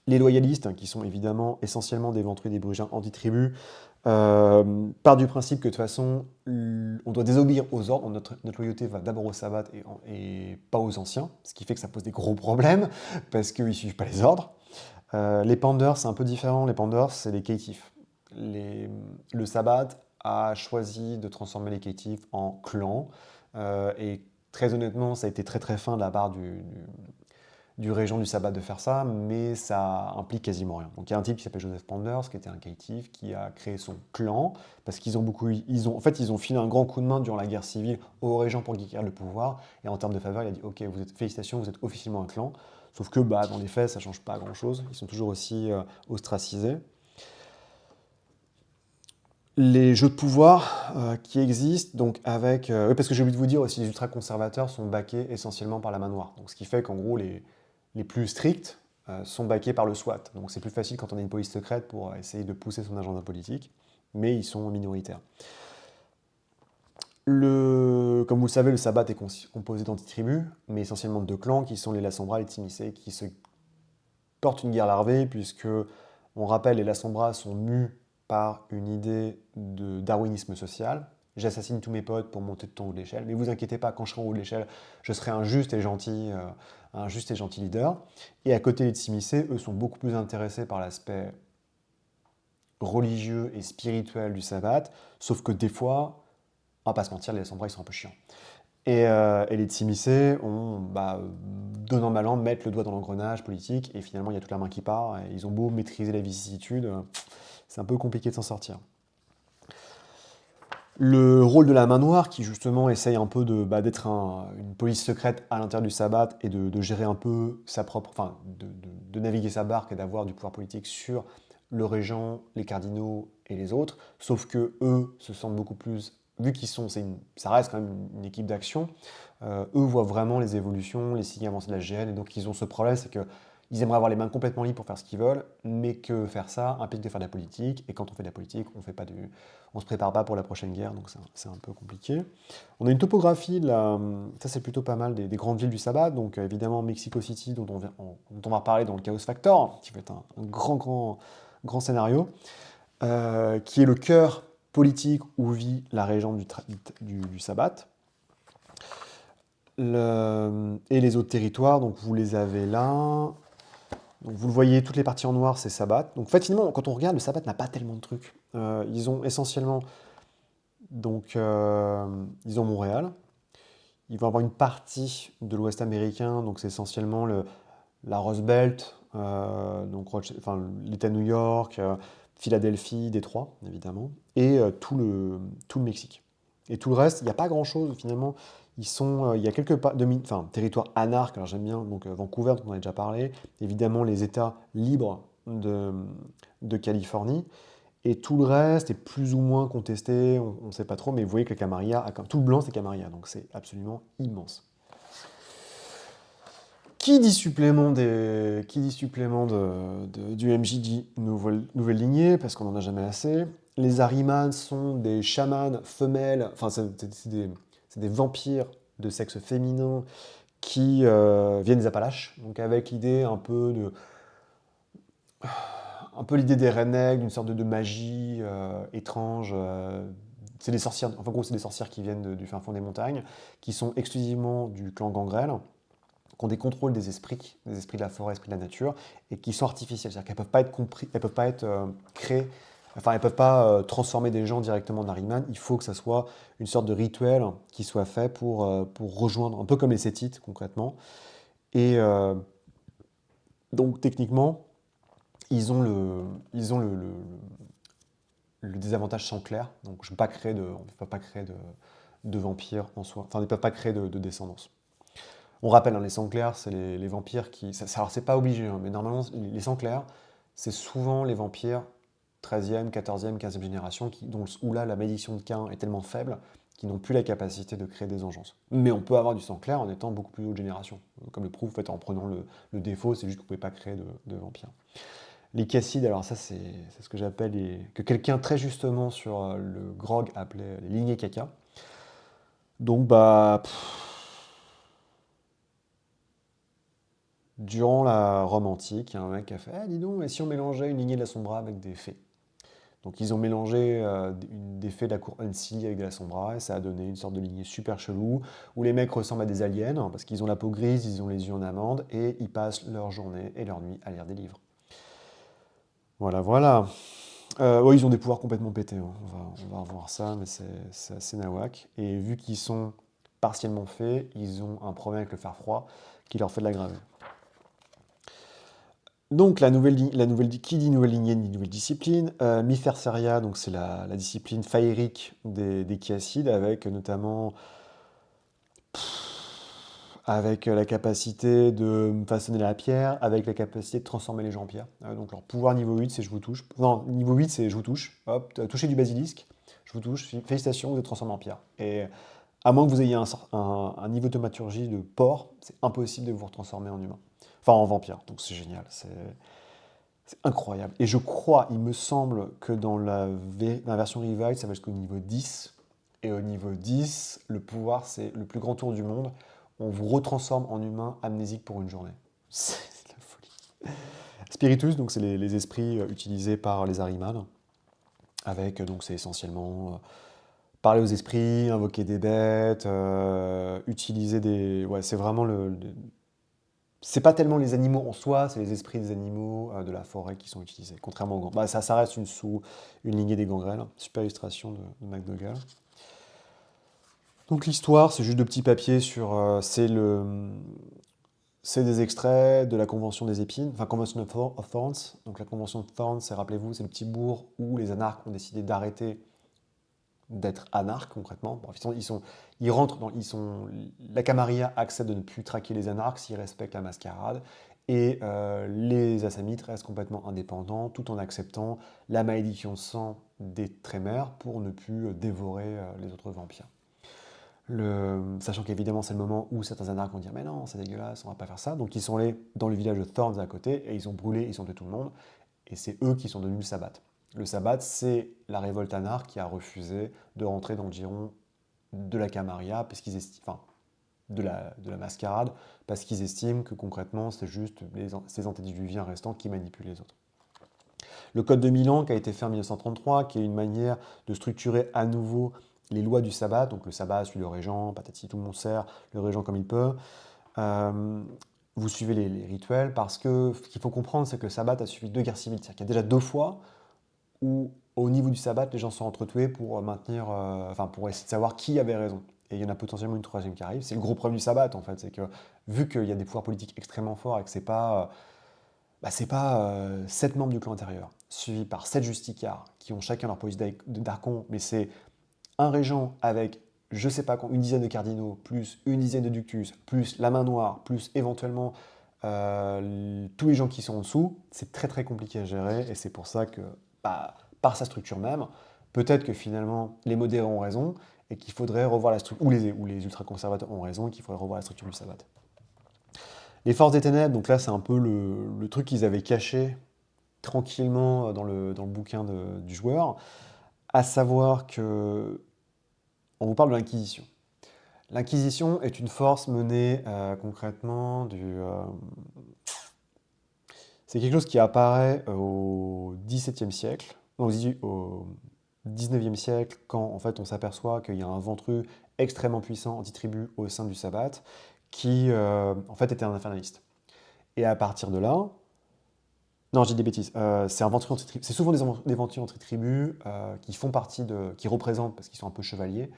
Les loyalistes, hein, qui sont évidemment essentiellement des ventrus des Brugiens anti-tribus, partent du principe que de toute façon, on doit désobéir aux ordres. Notre loyauté va d'abord au sabbat et pas aux anciens, ce qui fait que ça pose des gros problèmes, parce qu'ils ne suivent pas les ordres. Les Panders, c'est un peu différent. Les Panders, c'est les caïtifs. Le sabbat a choisi de transformer les caïtifs en clans, et très honnêtement, ça a été très très fin de la part du régent du sabbat de faire ça, mais ça implique quasiment rien. Donc il y a un type qui s'appelle Joseph Panders, qui était un caïtif, qui a créé son clan, parce qu'ils ont beaucoup, en fait, ils ont filé un grand coup de main durant la guerre civile au régent pour qu'il garde le pouvoir, et en termes de faveur, il a dit, ok, félicitations, vous êtes officiellement un clan, sauf que bah, dans les faits, ça change pas grand-chose, ils sont toujours aussi ostracisés. Les jeux de pouvoir qui existent, donc avec... oui, parce que j'ai oublié de vous dire aussi, les ultra-conservateurs sont backés essentiellement par la main noire. Donc ce qui fait qu'en gros, les plus stricts sont backés par le SWAT. Donc c'est plus facile quand on a une police secrète pour essayer de pousser son agenda politique, mais ils sont minoritaires. Comme vous le savez, le sabbat est composé d'antitribus, mais essentiellement de deux clans qui sont les Lasombra et les Timicés, qui se portent une guerre larvée, puisque, on rappelle, les Lasombra sont mus par une idée de darwinisme social. J'assassine tous mes potes pour monter tout en haut de l'échelle, mais vous inquiétez pas, quand je serai en haut de l'échelle, je serai un juste et gentil leader. Et à côté, les Timicés, eux, sont beaucoup plus intéressés par l'aspect religieux et spirituel du sabbat, sauf que des fois, on va pas se mentir, les Lasombra, ils sont un peu chiants. Et les Timicés ont, donnant mal an, mettre le doigt dans l'engrenage politique, et finalement, il y a toute la main qui part, et ils ont beau maîtriser la vicissitude, c'est un peu compliqué de s'en sortir. Le rôle de la main noire, qui justement essaye un peu d'être une police secrète à l'intérieur du sabbat et de gérer un peu sa propre, enfin, de naviguer sa barque et d'avoir du pouvoir politique sur le régent, les cardinaux et les autres, sauf que eux se sentent beaucoup plus, vu qu'ils sont, ça reste quand même une équipe d'action, eux voient vraiment les évolutions, les signes avancés de la GN, et donc ils ont ce problème, c'est que ils aimeraient avoir les mains complètement libres pour faire ce qu'ils veulent, mais que faire ça implique de faire de la politique, et quand on fait de la politique, on se prépare pas pour la prochaine guerre, donc c'est un peu compliqué. On a une topographie, ça c'est plutôt pas mal, des grandes villes du sabbat, donc évidemment Mexico City, dont on va parler dans le Chaos Factor, qui va être un grand scénario, qui est le cœur politique où vit la région du sabbat. Et les autres territoires, donc vous les avez là. Donc vous le voyez, toutes les parties en noir, c'est sabbat. Donc en fait, finalement, quand on regarde, le sabbat n'a pas tellement de trucs. Ils ont essentiellement, donc, ils ont Montréal. Ils vont avoir une partie de l'Ouest américain, donc c'est essentiellement la Rust Belt, donc l'État de New York, Philadelphie, Détroit, évidemment, et tout le Mexique. Et tout le reste, il n'y a pas grand-chose, finalement. Il y a quelques territoires anarches, alors j'aime bien, donc Vancouver, dont on a déjà parlé, évidemment les États libres de Californie, Et tout le reste est plus ou moins contesté, on ne sait pas trop, mais vous voyez que le Camarilla, tout le blanc c'est Camarilla, donc c'est absolument immense. Qui dit supplément du MJ nouvelle lignée, parce qu'on n'en a jamais assez. Les Ahriman sont des chamans femelles, enfin c'est des vampires de sexe féminin qui viennent des Appalaches, donc avec l'idée un peu l'idée des rednecks, d'une sorte de magie étrange. C'est des sorcières, enfin, en gros, c'est des sorcières qui viennent du fin fond des montagnes, qui sont exclusivement du clan Gangrel, qui ont des contrôles des esprits de la forêt, esprits de la nature, et qui sont artificiels. C'est-à-dire qu'elles peuvent pas être elles peuvent pas être créées, enfin, elles peuvent pas transformer des gens directement en Ahriman. Il faut que ça soit une sorte de rituel qui soit fait pour rejoindre, un peu comme les Sétites, concrètement. Et donc, techniquement, ils ont le désavantage sans clair. Donc, on ne peut pas créer de vampires en soi. Enfin, ils ne peuvent pas créer de descendance. On rappelle, hein, les sangs clairs, c'est les vampires qui. Alors, c'est pas obligé, hein, mais normalement, les sangs clairs, c'est souvent les vampires 13e, 14e, 15e génération, où là, la malédiction de Cain est tellement faible qu'ils n'ont plus la capacité de créer des engences. Mais on peut avoir du sang clair en étant beaucoup plus haute génération. Comme le prouve, en fait, en prenant le défaut, c'est juste qu'on ne pouvait pas créer de vampires. Les cassides, alors ça, c'est ce que j'appelle que quelqu'un très justement sur le grog appelait les lignées caca. Donc, bah. Durant la Rome antique, il y a un mec qui a fait ah, dis donc, et si on mélangeait une lignée de la Sombra avec des fées. Donc ils ont mélangé des fées de la cour Unsi avec de la Sombra, et ça a donné une sorte de lignée super chelou, où les mecs ressemblent à des aliens, hein, parce qu'ils ont la peau grise, ils ont les yeux en amande, et ils passent leur journée et leur nuit à lire des livres. Voilà, voilà. Ouais, ils ont des pouvoirs complètement pétés, hein. On va revoir ça, mais c'est assez nawak. Et vu qu'ils sont partiellement faits, ils ont un problème avec le fer froid qui leur fait de la gravure. Donc qui dit nouvelle lignée dit nouvelle discipline. Miferseria, donc c'est la discipline faérique des chiacides, avec notamment avec la capacité de façonner la pierre, avec la capacité de transformer les gens en pierre. Donc leur pouvoir niveau 8, c'est je vous touche. Non, niveau 8, c'est je vous touche. Hop, toucher du basilisque, je vous touche. Félicitations, vous êtes transformé en pierre. Et à moins que vous ayez un niveau de thaumaturgie de porc, c'est impossible de vous transformer en humain. Enfin, en vampire. Donc c'est génial. C'est incroyable. Et je crois, il me semble que dans la version Revive, ça va jusqu'au niveau 10. Et au niveau 10, le pouvoir, c'est le plus grand tour du monde. On vous retransforme en humain amnésique pour une journée. C'est de la folie. Spiritus, donc c'est les esprits utilisés par les Ahriman. Avec, donc c'est essentiellement parler aux esprits, invoquer des bêtes, utiliser des. Ouais, c'est vraiment c'est pas tellement les animaux en soi, c'est les esprits des animaux de la forêt qui sont utilisés, contrairement aux gangrels. Bah, ça reste une lignée des gangrels. Super illustration de McDougall. Donc l'histoire, c'est juste de petits papiers sur... c'est des extraits de la Convention des épines, enfin Convention of Thorns. Donc la Convention of Thorns, rappelez-vous, c'est le petit bourg où les anarches ont décidé d'arrêter d'être anarches concrètement. Bon, ils rentrent la Camarilla accepte de ne plus traquer les anarches s'ils respectent la mascarade, et les Assamites restent complètement indépendants tout en acceptant la malédiction sang des Trémères pour ne plus dévorer les autres vampires. Sachant qu'évidemment c'est le moment où certains anarches vont dire mais non c'est dégueulasse, on va pas faire ça, donc ils sont allés dans le village de Thorns à côté et ils ont brûlé, ils ont tué tout le monde, et c'est eux qui sont devenus le Sabbat. Le Sabbat, c'est la révolte anarque qui a refusé de rentrer dans le giron de la Camarilla, parce qu'ils estiment, enfin, de la mascarade, parce qu'ils estiment que concrètement, c'est juste ces antédiluviens restants qui manipulent les autres. Le Code de Milan, qui a été fait en 1933, qui est une manière de structurer à nouveau les lois du sabbat, donc le sabbat suit le régent, patati, tout le monde sert le régent comme il peut. Vous suivez les rituels, parce que ce qu'il faut comprendre, c'est que le sabbat a suivi 2 guerres civiles. C'est-à-dire qu'il y a déjà 2 fois où, au niveau du sabbat, les gens sont entretués pour pour essayer de savoir qui avait raison. Et il y en a potentiellement une 3e qui arrive. C'est le gros problème du sabbat, en fait. C'est que, vu qu'il y a des pouvoirs politiques extrêmement forts et que c'est pas 7 membres du clan intérieur, suivis par 7 justiciars, qui ont chacun leur police d'archon, mais c'est un régent avec, je sais pas, une dizaine de cardinaux, plus une dizaine de ductus, plus la main noire, plus éventuellement tous les gens qui sont en dessous, c'est très très compliqué à gérer, et c'est pour ça que, par sa structure même. Peut-être que finalement, les modérés ont raison et qu'il faudrait revoir la structure, ou les ultra-conservateurs ont raison et qu'il faudrait revoir la structure du sabbat. Les forces des ténèbres, donc là, c'est un peu le truc qu'ils avaient caché tranquillement dans le bouquin du joueur, à savoir que on vous parle de l'Inquisition. L'Inquisition est une force menée concrètement c'est quelque chose qui apparaît au XVIIe siècle, non, au XIXe siècle, quand en fait on s'aperçoit qu'il y a un ventru extrêmement puissant anti-tribu au sein du sabbat, qui en fait était un infernaliste. Et à partir de là, non, je dis des bêtises. C'est un ventru anti-tribu. C'est souvent des ventrus anti-tribus qui font partie qui représentent, parce qu'ils sont un peu chevaliers,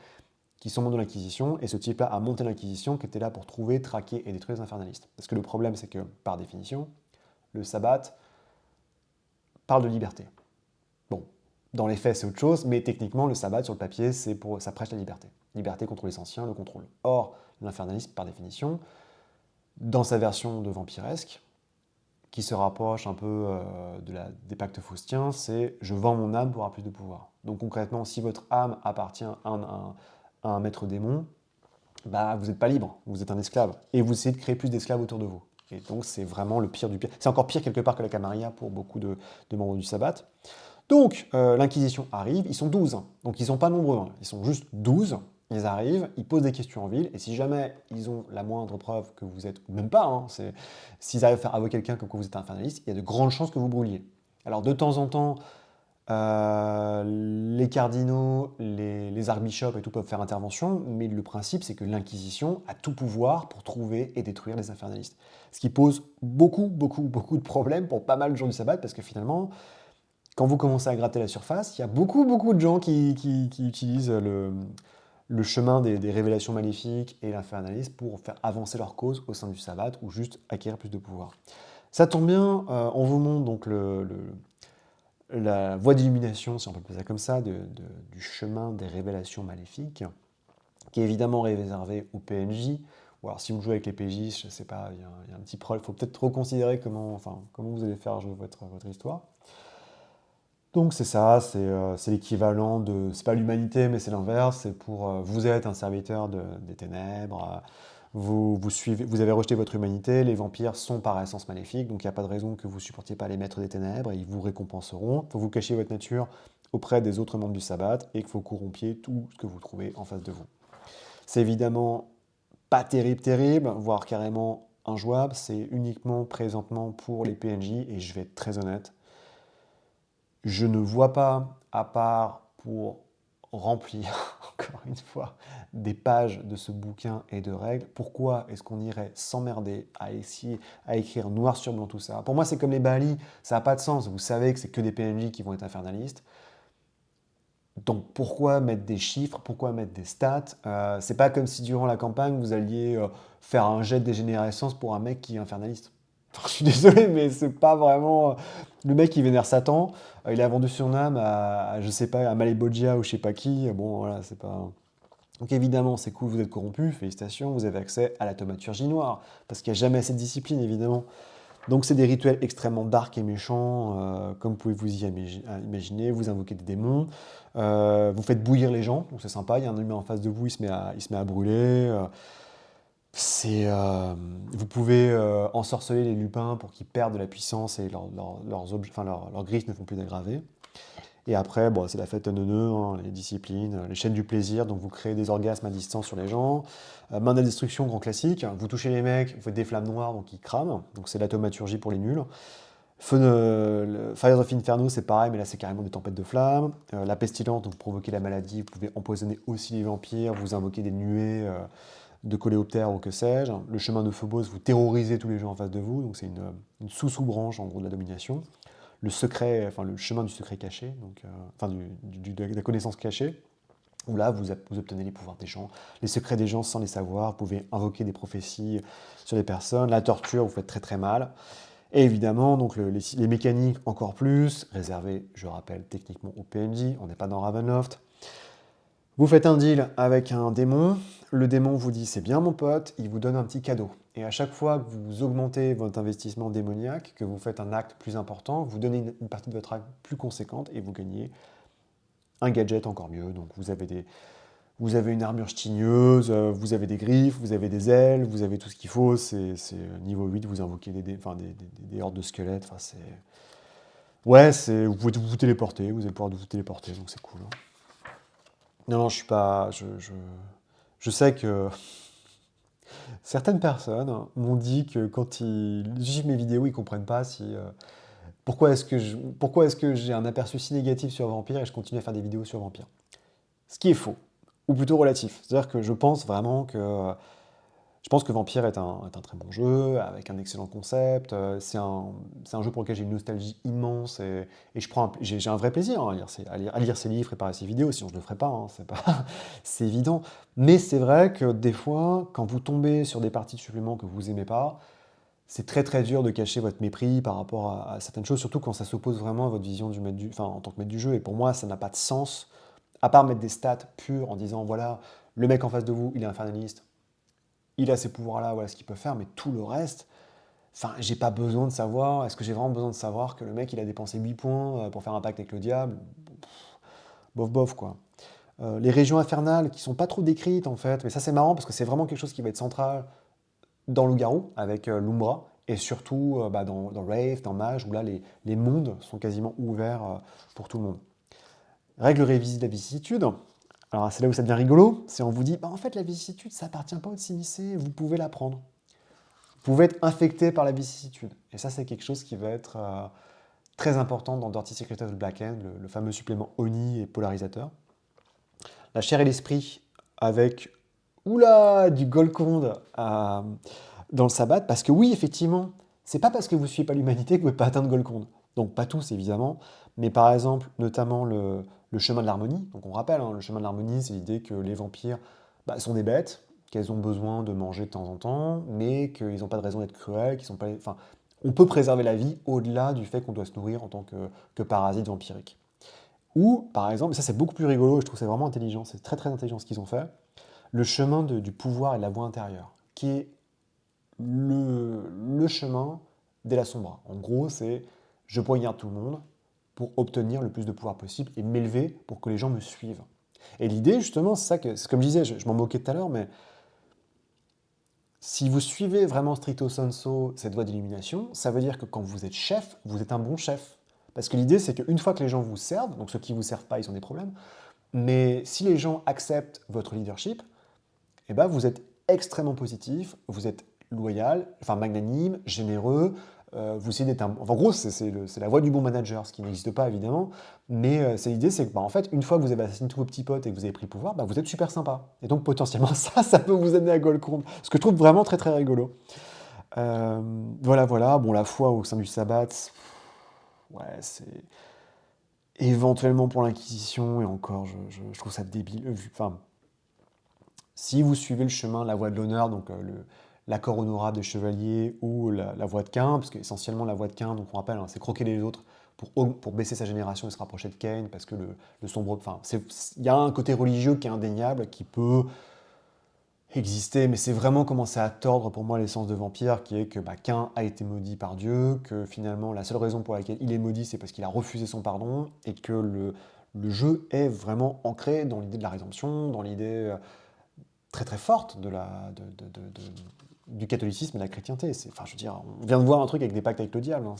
qui sont membres de l'Inquisition. Et ce type-là a monté l'Inquisition, qui était là pour trouver, traquer et détruire les infernalistes. Parce que le problème, c'est que, par définition, le sabbat parle de liberté. Bon, dans les faits, c'est autre chose, mais techniquement, le sabbat, sur le papier, ça prêche la liberté. Liberté contre les anciens, le contrôle. Or, l'infernaliste, par définition, dans sa version de vampiresque, qui se rapproche un peu des pactes faustiens, c'est « je vends mon âme pour avoir plus de pouvoir ». Donc concrètement, si votre âme appartient à un maître démon, bah, vous n'êtes pas libre, vous êtes un esclave. Et vous essayez de créer plus d'esclaves autour de vous. Et donc c'est vraiment le pire du pire. C'est encore pire quelque part que la Camarilla pour beaucoup de membres du sabbat. Donc l'Inquisition arrive, ils sont 12, hein. Donc ils ne sont pas nombreux, hein. Ils sont juste 12. Ils arrivent, ils posent des questions en ville, et si jamais ils ont la moindre preuve que vous êtes, ou même pas, hein, s'ils arrivent à faire avouer quelqu'un comme quoi vous êtes un infernaliste, il y a de grandes chances que vous brûliez. Alors de temps en temps, les cardinaux, les archbishops et tout peuvent faire intervention, mais le principe c'est que l'Inquisition a tout pouvoir pour trouver et détruire les infernalistes. Ce qui pose beaucoup, beaucoup, beaucoup de problèmes pour pas mal de gens du sabbat, parce que finalement, quand vous commencez à gratter la surface, il y a beaucoup, beaucoup de gens qui utilisent le chemin des révélations maléfiques et l'infernalisme pour faire avancer leur cause au sein du sabbat ou juste acquérir plus de pouvoir. Ça tombe bien, on vous montre donc la voie d'illumination, si on peut appeler ça comme ça, du chemin des révélations maléfiques, qui est évidemment réservé aux PNJ. Ou alors si vous jouez avec les PJ, je ne sais pas, il y a un petit problème, il faut peut-être reconsidérer comment vous allez faire jouer votre histoire. Donc c'est ça, c'est l'équivalent de, c'est pas l'humanité, mais c'est l'inverse, c'est pour, vous êtes un serviteur des ténèbres, vous avez rejeté votre humanité, les vampires sont par essence maléfiques, donc il n'y a pas de raison que vous ne supportiez pas les maîtres des ténèbres, et ils vous récompenseront. Il faut vous cacher votre nature auprès des autres membres du sabbat, et qu'il faut corrompier tout ce que vous trouvez en face de vous. C'est évidemment pas terrible, voire carrément injouable, c'est uniquement présentement pour les PNJ, et je vais être très honnête, je ne vois pas, à part pour remplir, encore une fois, des pages de ce bouquin et de règles, pourquoi est-ce qu'on irait s'emmerder à essayer à écrire noir sur blanc tout ça? Pour moi, c'est comme les Baali, ça n'a pas de sens. Vous savez que c'est que des PNJ qui vont être infernalistes. Donc pourquoi mettre des chiffres? Pourquoi mettre des stats? C'est pas comme si durant la campagne, vous alliez faire un jet de dégénérescence pour un mec qui est infernaliste. Enfin, je suis désolé, mais c'est pas vraiment. Le mec qui vénère Satan, il a vendu son âme je sais pas, à Malebodja ou je sais pas qui. Bon, voilà, c'est pas. Donc évidemment, c'est cool, vous êtes corrompu, félicitations, vous avez accès à la thaumaturgie noire, parce qu'il n'y a jamais assez de discipline, évidemment. Donc c'est des rituels extrêmement dark et méchants, comme vous pouvez vous y imaginer, vous invoquez des démons, vous faites bouillir les gens, donc c'est sympa, il y a un humain en face de vous, il se met à brûler. Vous pouvez ensorceler les lupins pour qu'ils perdent de la puissance et leurs griffes ne font plus d'aggraver. Et après, bon, c'est la fête à neuneux, hein, les disciplines, les chaînes du plaisir, donc vous créez des orgasmes à distance sur les gens. Main de la destruction, grand classique. Vous touchez les mecs, vous faites des flammes noires, donc ils crament. Donc c'est la thaumaturgie pour les nuls. Fires of Inferno, c'est pareil, mais là c'est carrément des tempêtes de flammes. La pestilence, donc vous provoquez la maladie, vous pouvez empoisonner aussi les vampires, vous invoquez des nuées de coléoptères ou que sais-je. Le chemin de Phobos, vous terrorisez tous les gens en face de vous, donc c'est une sous-branche en gros de la domination. Le secret, enfin le chemin du secret caché, donc, de la connaissance cachée, où là vous obtenez les pouvoirs des gens, les secrets des gens sans les savoir, vous pouvez invoquer des prophéties sur les personnes, la torture, vous faites très très mal. Et évidemment, donc les mécaniques encore plus, réservées, je rappelle, techniquement au PNJ, on n'est pas dans Ravenloft. Vous faites un deal avec un démon, le démon vous dit c'est bien mon pote, il vous donne un petit cadeau. Et à chaque fois que vous augmentez votre investissement démoniaque, que vous faites un acte plus important, vous donnez une partie de votre acte plus conséquente et vous gagnez un gadget encore mieux. Donc vous avez une armure chtigneuse, vous avez des griffes, vous avez des ailes, vous avez tout ce qu'il faut. C'est niveau 8, vous invoquez des hordes de squelettes. Enfin, ouais, vous pouvez vous téléporter, vous allez pouvoir vous téléporter, donc c'est cool, hein. Non, non, je suis pas. Je sais que certaines personnes m'ont dit que quand ils suivent mes vidéos, ils comprennent pas si. Pourquoi est-ce que j'ai un aperçu si négatif sur Vampire et je continue à faire des vidéos sur Vampire? Ce qui est faux, ou plutôt relatif. C'est-à-dire que je pense vraiment que je pense que Vampire est un très bon jeu, avec un excellent concept. C'est un jeu pour lequel j'ai une nostalgie immense et j'ai un vrai plaisir, hein, à lire ses livres, préparer ses vidéos, sinon je ne le ferais pas, hein, c'est évident. Mais c'est vrai que des fois, quand vous tombez sur des parties de suppléments que vous aimez pas, c'est très très dur de cacher votre mépris par rapport à certaines choses, surtout quand ça s'oppose vraiment à votre vision enfin, en tant que maître du jeu. Et pour moi, ça n'a pas de sens, à part mettre des stats pures en disant voilà, le mec en face de vous, il est infernaliste, il a ces pouvoirs-là, voilà ce qu'il peut faire, mais tout le reste, enfin, j'ai pas besoin de savoir, est-ce que j'ai vraiment besoin de savoir que le mec, il a dépensé 8 points pour faire un pacte avec le diable? Bof, bof, quoi. Les régions infernales, qui sont pas trop décrites, en fait, mais ça, c'est marrant, parce que c'est vraiment quelque chose qui va être central dans Loup-Garou, avec l'Umbra, et surtout dans Wraith, dans Mage, où là, les mondes sont quasiment ouverts pour tout le monde. Règle révisée de la vicissitude. Alors, c'est là où ça devient rigolo, c'est on vous dit, bah, en fait, la vicissitude, ça appartient pas au Sinicé, vous pouvez la prendre. Vous pouvez être infecté par la vicissitude. Et ça, c'est quelque chose qui va être très important dans Dirty Secret of the Black Hand, le fameux supplément Oni et polarisateur. La chair et l'esprit avec, oula, du Golconde dans le sabbat, parce que oui, effectivement, c'est pas parce que vous ne suivez pas l'humanité que vous ne pouvez pas atteindre Golconde. Donc pas tous, évidemment, mais par exemple, notamment le chemin de l'harmonie. Donc on rappelle, hein, le chemin de l'harmonie, c'est l'idée que les vampires sont des bêtes, qu'elles ont besoin de manger de temps en temps, mais qu'ils n'ont pas de raison d'être cruels, qu'ils sont pas... Enfin, on peut préserver la vie au-delà du fait qu'on doit se nourrir en tant que parasite vampirique. Ou, par exemple, et ça c'est beaucoup plus rigolo, et je trouve ça vraiment intelligent, c'est très très intelligent ce qu'ils ont fait, le chemin du pouvoir et de la voie intérieure, qui est le chemin de la sombra. En gros, c'est je poignarde tout le monde pour obtenir le plus de pouvoir possible et m'élever pour que les gens me suivent. Et l'idée, justement, c'est ça que, c'est comme je disais, je m'en moquais tout à l'heure, mais si vous suivez vraiment stricto sensu cette voie d'illumination, ça veut dire que quand vous êtes chef, vous êtes un bon chef. Parce que l'idée, c'est qu'une fois que les gens vous servent, donc ceux qui ne vous servent pas, ils ont des problèmes, mais si les gens acceptent votre leadership, eh ben, vous êtes extrêmement positif, vous êtes loyal, enfin magnanime, généreux, vous essayez d'être un... Enfin, en gros, c'est la voie du bon manager, ce qui n'existe pas évidemment, mais l'idée, c'est que en fait, une fois que vous avez assassiné tous vos petits potes et que vous avez pris le pouvoir, vous êtes super sympa. Et donc potentiellement, ça peut vous amener à Golconde, ce que je trouve vraiment très très rigolo. Voilà, voilà, bon, la foi au sein du sabbat, ouais, c'est éventuellement pour l'Inquisition, et encore, je trouve ça débile. Enfin, si vous suivez le chemin, la voie de l'honneur, donc l'accord honorable des chevaliers ou la voie de Cain, parce qu'essentiellement la voie de Cain, donc on rappelle, hein, c'est croquer les autres pour baisser sa génération et se rapprocher de Cain, parce que le sombre... Enfin, il y a un côté religieux qui est indéniable, qui peut exister, mais c'est vraiment commencer à tordre pour moi l'essence de vampire, qui est que Cain a été maudit par Dieu, que finalement la seule raison pour laquelle il est maudit, c'est parce qu'il a refusé son pardon, et que le jeu est vraiment ancré dans l'idée de la rédemption, dans l'idée très très forte du catholicisme et de la chrétienté. Enfin, je veux dire, on vient de voir un truc avec des pactes avec le diable, hein,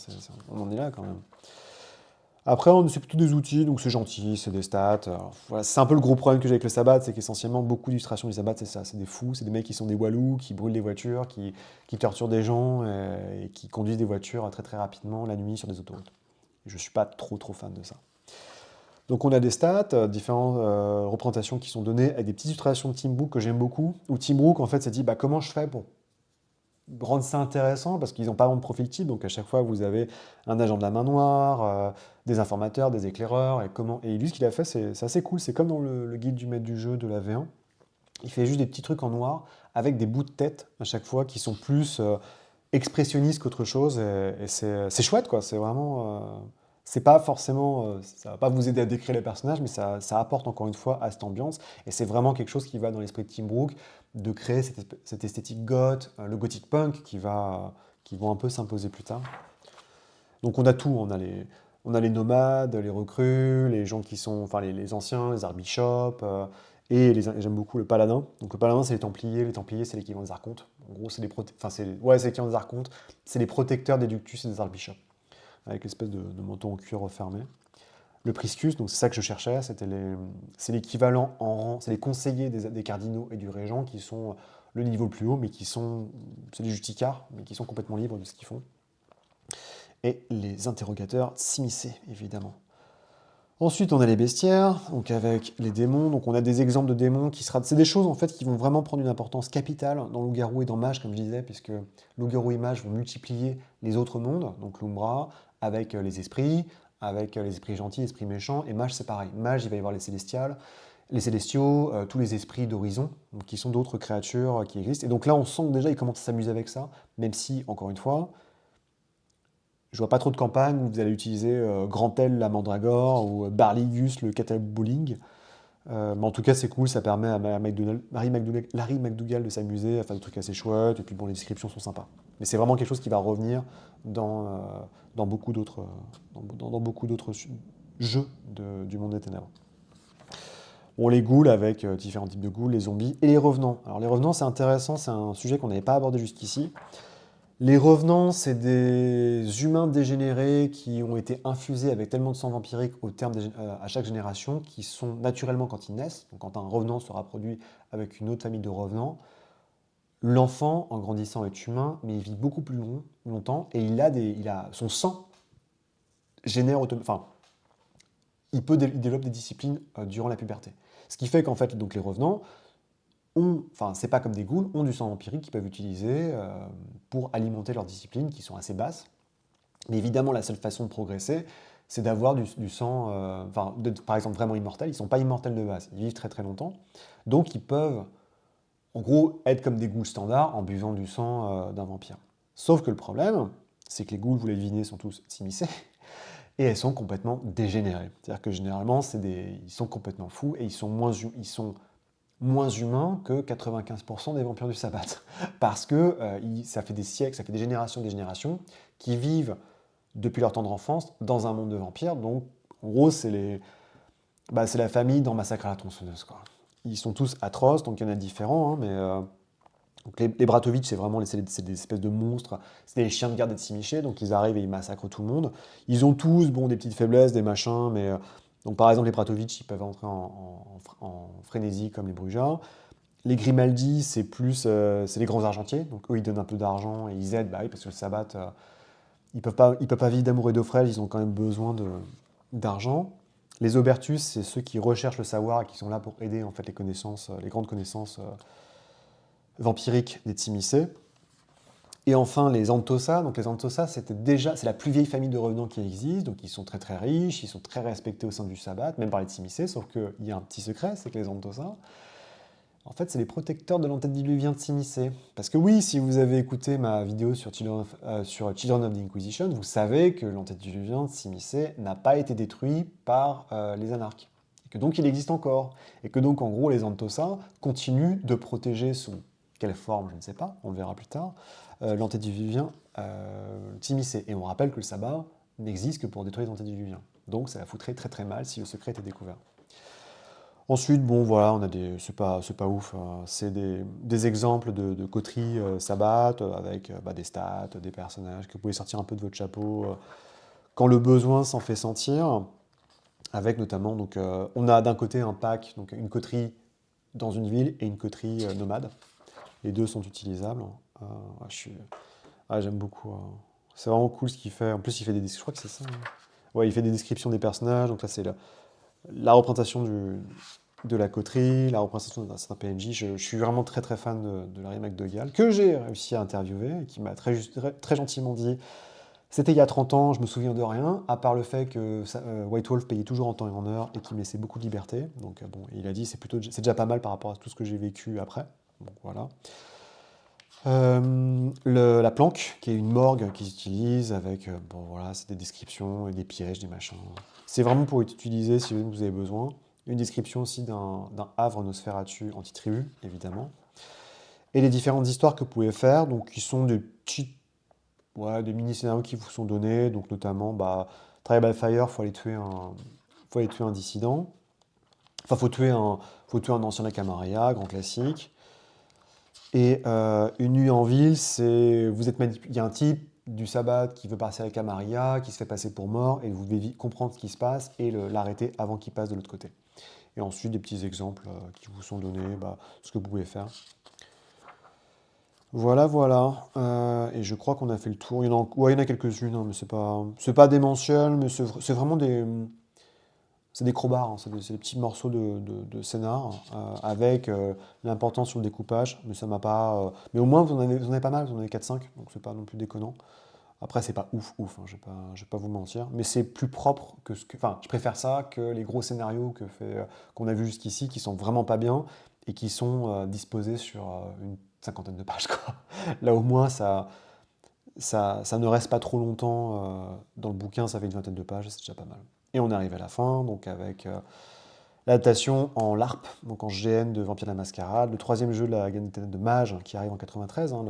on en est là quand même. Après, c'est plutôt des outils, donc c'est gentil, c'est des stats. Alors, voilà, c'est un peu le gros problème que j'ai avec le sabbat, c'est qu'essentiellement, beaucoup d'illustrations du sabbat, c'est ça, c'est des fous, c'est des mecs qui sont des walous, qui brûlent des voitures, qui torturent des gens et qui conduisent des voitures très très rapidement la nuit sur des autoroutes. Je suis pas trop trop fan de ça. Donc on a des stats, différentes représentations qui sont données avec des petites illustrations de Tim Brook que j'aime beaucoup, où Tim Brook en fait s'est dit comment je fais pour rendre ça intéressant, parce qu'ils n'ont pas vraiment de profil type, donc à chaque fois vous avez un agent de la main noire, des informateurs, des éclaireurs, et lui ce qu'il a fait c'est assez cool, c'est comme dans le guide du maître du jeu de la V1, il fait juste des petits trucs en noir, avec des bouts de tête à chaque fois qui sont plus expressionnistes qu'autre chose, et c'est chouette quoi, c'est pas forcément, ça va pas vous aider à décrire les personnages, mais ça apporte encore une fois à cette ambiance. Et c'est vraiment quelque chose qui va dans l'esprit de Tim Brooke, de créer cette esthétique goth, le gothic punk qui vont un peu s'imposer plus tard. Donc on a tout, on a les nomades, les recrues, les gens qui sont, enfin les anciens, les archbishops, j'aime beaucoup le paladin. Donc le paladin c'est les Templiers c'est l'équivalent des archontes. En gros c'est c'est l'équivalent des archontes, c'est les protecteurs des ductus et des archbishops, avec l'espèce de manteau en cuir refermé. Le priscus, donc c'est ça que je cherchais, c'est l'équivalent en rang, c'est les conseillers des cardinaux et du régent qui sont le niveau le plus haut, mais c'est les justiciars, mais qui sont complètement libres de ce qu'ils font. Et les interrogateurs s'immiscer, évidemment. Ensuite, on a les bestiaires, donc avec les démons. Donc on a des exemples de démons c'est des choses en fait qui vont vraiment prendre une importance capitale dans Loup-garou et dans Mage, comme je disais, puisque Loup-garou et Mage vont multiplier les autres mondes, donc l'Umbra, avec les esprits, avec les esprits gentils, les esprits méchants, et Mage c'est pareil. Mage, il va y avoir les célestiaux, tous les esprits d'horizon, donc qui sont d'autres créatures qui existent. Et donc là, on sent que déjà, il commence à s'amuser avec ça, même si, encore une fois, je vois pas trop de campagnes où vous allez utiliser Grantel la mandragore ou Barligus le catapulting. Mais en tout cas, c'est cool, ça permet à Larry McDougall de s'amuser, à faire des trucs assez chouettes, et puis bon, les descriptions sont sympas. Mais c'est vraiment quelque chose qui va revenir dans, euh, dans beaucoup d'autres dans beaucoup d'autres jeux du monde des ténèbres. On les ghouls avec différents types de ghouls, les zombies et les revenants. Alors les revenants, c'est intéressant, c'est un sujet qu'on n'avait pas abordé jusqu'ici. Les revenants, c'est des humains dégénérés qui ont été infusés avec tellement de sang vampirique à chaque génération, qui sont naturellement quand ils naissent, donc quand un revenant se reproduit avec une autre famille de revenants, l'enfant, en grandissant, est humain, mais il vit beaucoup plus longtemps, et son sang génère, enfin, il développe des disciplines durant la puberté. Ce qui fait qu'en fait, donc les revenants, enfin, c'est pas comme des ghouls, ont du sang vampirique qu'ils peuvent utiliser pour alimenter leurs disciplines qui sont assez basses. Mais évidemment, la seule façon de progresser, c'est d'avoir du sang, par exemple, vraiment immortel. Ils ne sont pas immortels de base, ils vivent très très longtemps. Donc ils peuvent, en gros, être comme des ghouls standards en buvant du sang d'un vampire. Sauf que le problème, c'est que les ghouls, vous les devinez, sont tous s'immiscer, et elles sont complètement dégénérées. C'est-à-dire que généralement, ils sont complètement fous, et ils sont moins humains que 95% des vampires du sabbat. Parce que ça fait des siècles, ça fait des générations, qui vivent depuis leur tendre enfance dans un monde de vampires. Donc, en gros, c'est la famille dans Massacre à la tronçonneuse, quoi. Ils sont tous atroces, donc il y en a différents, hein, mais donc les Bratovitch, c'est des espèces de monstres, c'est des chiens de garde et de Simiché, donc ils arrivent et ils massacrent tout le monde. Ils ont tous, bon, des petites faiblesses, des machins, mais donc par exemple les Bratovitch, ils peuvent entrer en frénésie comme les Brujas. Les Grimaldi, c'est les grands argentiers, donc eux ils donnent un peu d'argent et ils aident, bah oui, parce que le sabbat, ils peuvent pas vivre d'amour et d'eau fraîche, ils ont quand même besoin d'argent. Les Aubertus, c'est ceux qui recherchent le savoir et qui sont là pour aider en fait les grandes connaissances vampiriques des Tsimissé. Et enfin les Antosa. Donc les Antosa, c'est la plus vieille famille de revenants qui existe, donc ils sont très très riches, ils sont très respectés au sein du sabbat, même par les Tsimissé, sauf qu'il y a un petit secret, c'est que les Antosa, en fait, c'est les protecteurs de l'antédiluvien de Tsimissé. Parce que oui, si vous avez écouté ma vidéo sur Children of the Inquisition, vous savez que l'antédiluvien de Tsimissé n'a pas été détruit par les anarches. Et que donc il existe encore. Et que donc en gros, les Antosa continuent de protéger sous quelle forme, je ne sais pas, on le verra plus tard, l'antédiluvien Tsimissé. Et on rappelle que le sabbat n'existe que pour détruire les antédiluviens. Donc ça la foutrait très très mal si le secret était découvert. Ensuite, bon, voilà, c'est pas ouf, hein. C'est des exemples de coteries sabbat avec des stats, des personnages que vous pouvez sortir un peu de votre chapeau quand le besoin s'en fait sentir. Avec notamment, donc, on a d'un côté un pack, donc une coterie dans une ville et une coterie nomade. Les deux sont utilisables. J'aime beaucoup. C'est vraiment cool ce qu'il fait. En plus, il fait je crois que c'est ça, hein. Ouais, il fait des descriptions des personnages. Donc là, c'est la représentation de la coterie, la représentation d'un certain PNJ. Je suis vraiment très très fan de Larry McDougall, que j'ai réussi à interviewer, et qui m'a très gentiment dit c'était il y a 30 ans, je me souviens de rien, à part le fait que White Wolf payait toujours en temps et en heure et qu'il me laissait beaucoup de liberté. Donc bon, il a dit c'est déjà pas mal par rapport à tout ce que j'ai vécu après. Donc voilà. La planque, qui est une morgue qu'ils utilisent avec, bon voilà, c'est des descriptions et des pièges, des machins. C'est vraiment pour utiliser si vous avez besoin. Une description aussi d'un havre Nosferatu anti-tribu, évidemment. Et les différentes histoires que vous pouvez faire, donc qui sont des petits, ouais, des mini-scénarios qui vous sont donnés, donc notamment, bah, Trial by Fire, faut aller tuer un dissident. Enfin, faut tuer un ancien de la Camarilla, grand classique. Et une nuit en ville, il y a un type du sabbat qui veut passer avec Amaria, qui se fait passer pour mort, et vous devez comprendre ce qui se passe et l'arrêter avant qu'il passe de l'autre côté. Et ensuite, des petits exemples qui vous sont donnés, bah, ce que vous pouvez faire. Voilà, voilà. Et je crois qu'on a fait le tour. Ouais, il y en a quelques-unes, hein, mais c'est pas démentiel, mais c'est vraiment c'est des crobards, hein, c'est des petits morceaux de scénar avec l'importance sur le découpage, mais ça m'a pas. Mais au moins vous en avez pas mal, vous en avez 4-5, donc c'est pas non plus déconnant. Après, c'est pas ouf, ouf, hein, je vais pas vous mentir, mais c'est plus propre que ce que. Enfin, je préfère ça que les gros scénarios qu'on a vus jusqu'ici, qui sont vraiment pas bien et qui sont disposés sur une cinquantaine de pages, quoi. Là, au moins, ça ne reste pas trop longtemps dans le bouquin, ça fait une vingtaine de pages, c'est déjà pas mal. Et on arrive à la fin, donc avec l'adaptation en LARP, donc en GN de Vampire la Mascarade, le troisième jeu de la gamme de Mage qui arrive en 93. Hein,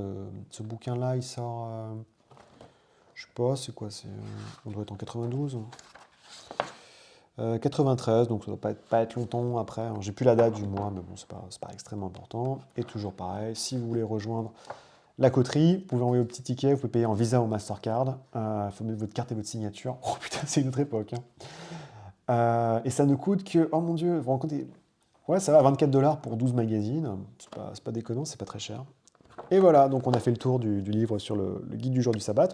ce bouquin-là, il sort, je sais pas, c'est quoi, on doit être en 92. 93, donc ça doit pas être longtemps après. Hein. J'ai plus la date du mois, mais bon, c'est pas extrêmement important. Et toujours pareil, si vous voulez rejoindre la coterie, vous pouvez envoyer vos petits tickets, vous pouvez payer en Visa ou Mastercard. Il faut mettre votre carte et votre signature. Oh putain, c'est une autre époque. Hein. Et ça ne coûte que, oh mon dieu, vous vous rendez compte, ouais, ça va, 24 $ pour 12 magazines. C'est pas déconnant, c'est pas très cher. Et voilà, donc on a fait le tour du livre sur le guide du jour du sabbat.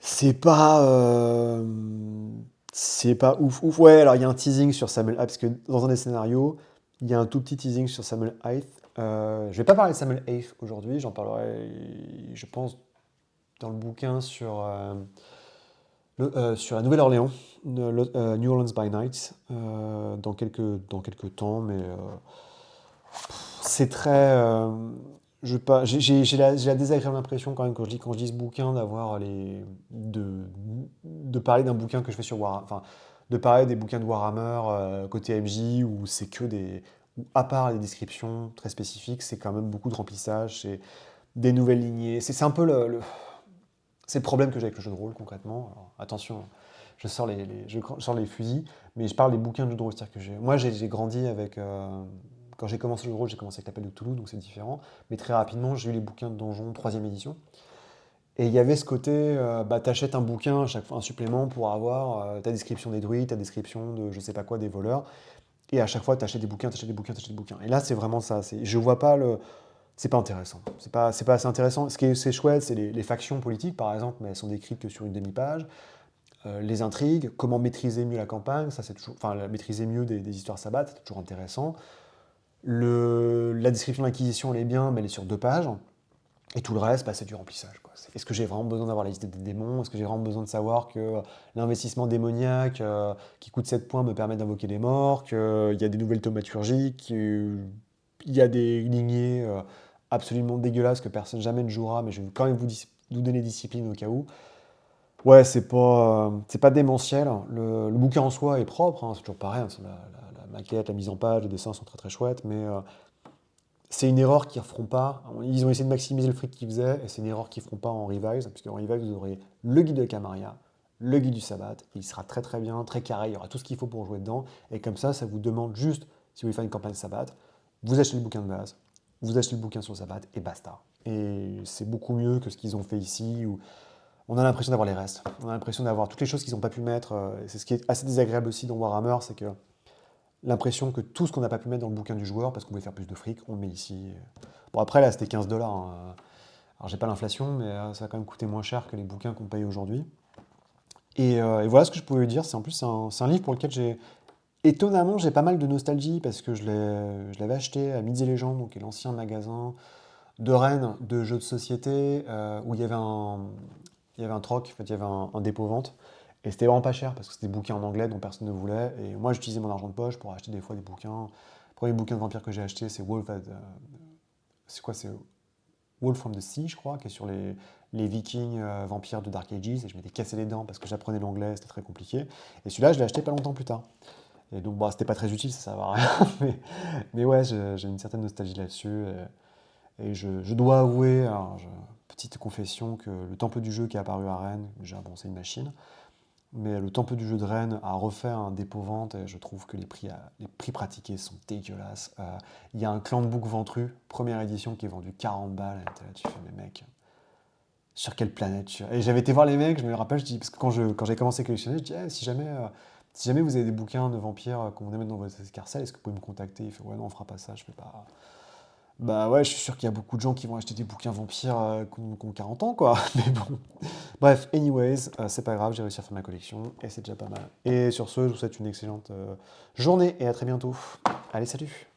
C'est pas. C'est pas ouf, ouf. Ouais, alors il y a un teasing sur Samuel Hayes, parce que dans un des scénarios, il y a un tout petit teasing sur Samuel Hayes. Je vais pas parler de Samuel Hayes aujourd'hui, j'en parlerai, je pense, dans le bouquin sur la Nouvelle-Orléans, New Orleans by Night, dans quelques temps, mais c'est très. J'ai la désagréable impression quand même quand je lis ce bouquin de parler d'un bouquin que je fais sur Warhammer, enfin de parler des bouquins de Warhammer côté MJ où c'est que où à part les descriptions très spécifiques, c'est quand même beaucoup de remplissage, c'est des nouvelles lignées, c'est un peu c'est le problème que j'ai avec le jeu de rôle concrètement. Alors, attention, je sors les fusils, mais je parle des bouquins de jeu de rôle. C'est-à-dire que moi, j'ai grandi avec. Quand j'ai commencé le jeu de rôle, j'ai commencé avec l'appel de Toulouse, donc c'est différent. Mais très rapidement, j'ai eu les bouquins de Donjon, troisième édition. Et il y avait ce côté, bah, t'achètes un bouquin à chaque fois, un supplément pour avoir ta description des druides, ta description de je sais pas quoi des voleurs. Et à chaque fois, t'achètes des bouquins, t'achètes des bouquins, t'achètes des bouquins. Et là, c'est vraiment ça. Je vois pas le. C'est pas intéressant. C'est pas assez intéressant. C'est chouette, c'est les factions politiques, par exemple, mais elles sont décrites que sur une demi-page. Les intrigues, comment maîtriser mieux la campagne, ça c'est toujours. Enfin, maîtriser mieux des histoires sabbat, c'est toujours intéressant. La description de l'acquisition, elle est bien, mais elle est sur 2 pages. Et tout le reste, bah, c'est du remplissage. Quoi. Est-ce que j'ai vraiment besoin d'avoir la liste des démons? Est-ce que j'ai vraiment besoin de savoir que l'investissement démoniaque qui coûte 7 points me permet d'invoquer des morts, qu'il y a des nouvelles thaumaturgies, qu'il y a des lignées absolument dégueulasses que personne jamais ne jouera, mais je vais quand même vous donner discipline au cas où. Ouais, c'est pas démentiel. Le bouquin en soi est propre, hein, c'est toujours pareil. Hein, la maquette, la mise en page, les dessins sont très très chouettes, mais c'est une erreur qu'ils ne referont pas. Ils ont essayé de maximiser le fric qu'ils faisaient, et c'est une erreur qu'ils ne feront pas en Revise, parce qu'en Revise, vous aurez le guide de Camarilla, le guide du Sabbat, il sera très très bien, très carré, il y aura tout ce qu'il faut pour jouer dedans, et comme ça vous demande juste, si vous voulez faire une campagne Sabbat, vous achetez le bouquin de base, vous achetez le bouquin sur le Sabbat, et basta. Et c'est beaucoup mieux que ce qu'ils ont fait ici, où on a l'impression d'avoir les restes, on a l'impression d'avoir toutes les choses qu'ils n'ont pas pu mettre, et c'est ce qui est assez désagréable aussi dans Warhammer, c'est que l'impression que tout ce qu'on n'a pas pu mettre dans le bouquin du joueur, parce qu'on voulait faire plus de fric, on le met ici. Bon, après, là, c'était 15 $. Hein. Alors, j'ai pas l'inflation, mais ça a quand même coûté moins cher que les bouquins qu'on paye aujourd'hui. Et voilà ce que je pouvais dire. En plus, c'est un livre pour lequel étonnamment, j'ai pas mal de nostalgie, parce que je l'avais acheté à Myths et Légendes, donc qui est l'ancien magasin de Rennes de jeux de société, où il y avait un troc, en fait, il y avait un dépôt-vente. Et c'était vraiment pas cher parce que c'était des bouquins en anglais dont personne ne voulait. Et moi, j'utilisais mon argent de poche pour acheter des fois des bouquins. Le premier bouquin de vampire que j'ai acheté, c'est c'est quoi, c'est Wolf from the Sea, je crois, qui est sur les Vikings vampires de Dark Ages, et je m'étais cassé les dents parce que j'apprenais l'anglais, c'était très compliqué. Et celui-là, je l'ai acheté pas longtemps plus tard. Et donc, bah, c'était pas très utile, ça sert à rien, mais ouais, j'ai une certaine nostalgie là-dessus. Et je dois avouer, alors, petite confession, que le temple du jeu qui est apparu à Rennes, déjà, bon, c'est une machine, mais le temple du jeu de Rennes a refait un dépôt-vente et je trouve que les prix pratiqués sont dégueulasses. Il y a un clan de bouc ventru, première édition, qui est vendu 40 balles. Et t'es là, tu fais, mais mec, sur quelle planète Et j'avais été voir les mecs, je me rappelle, je dis, parce que quand j'ai commencé à collectionner, je dis, eh, si jamais vous avez des bouquins de vampires qu'on aimerait mettre dans votre escarcelle, est-ce que vous pouvez me contacter? Il fait, ouais, non, on fera pas ça. Je fais pas. Bah ouais, je suis sûr qu'il y a beaucoup de gens qui vont acheter des bouquins vampires qui ont 40 ans, quoi. Mais bon. Bref, anyways, c'est pas grave, j'ai réussi à faire ma collection et c'est déjà pas mal. Et sur ce, je vous souhaite une excellente journée et à très bientôt. Allez, salut!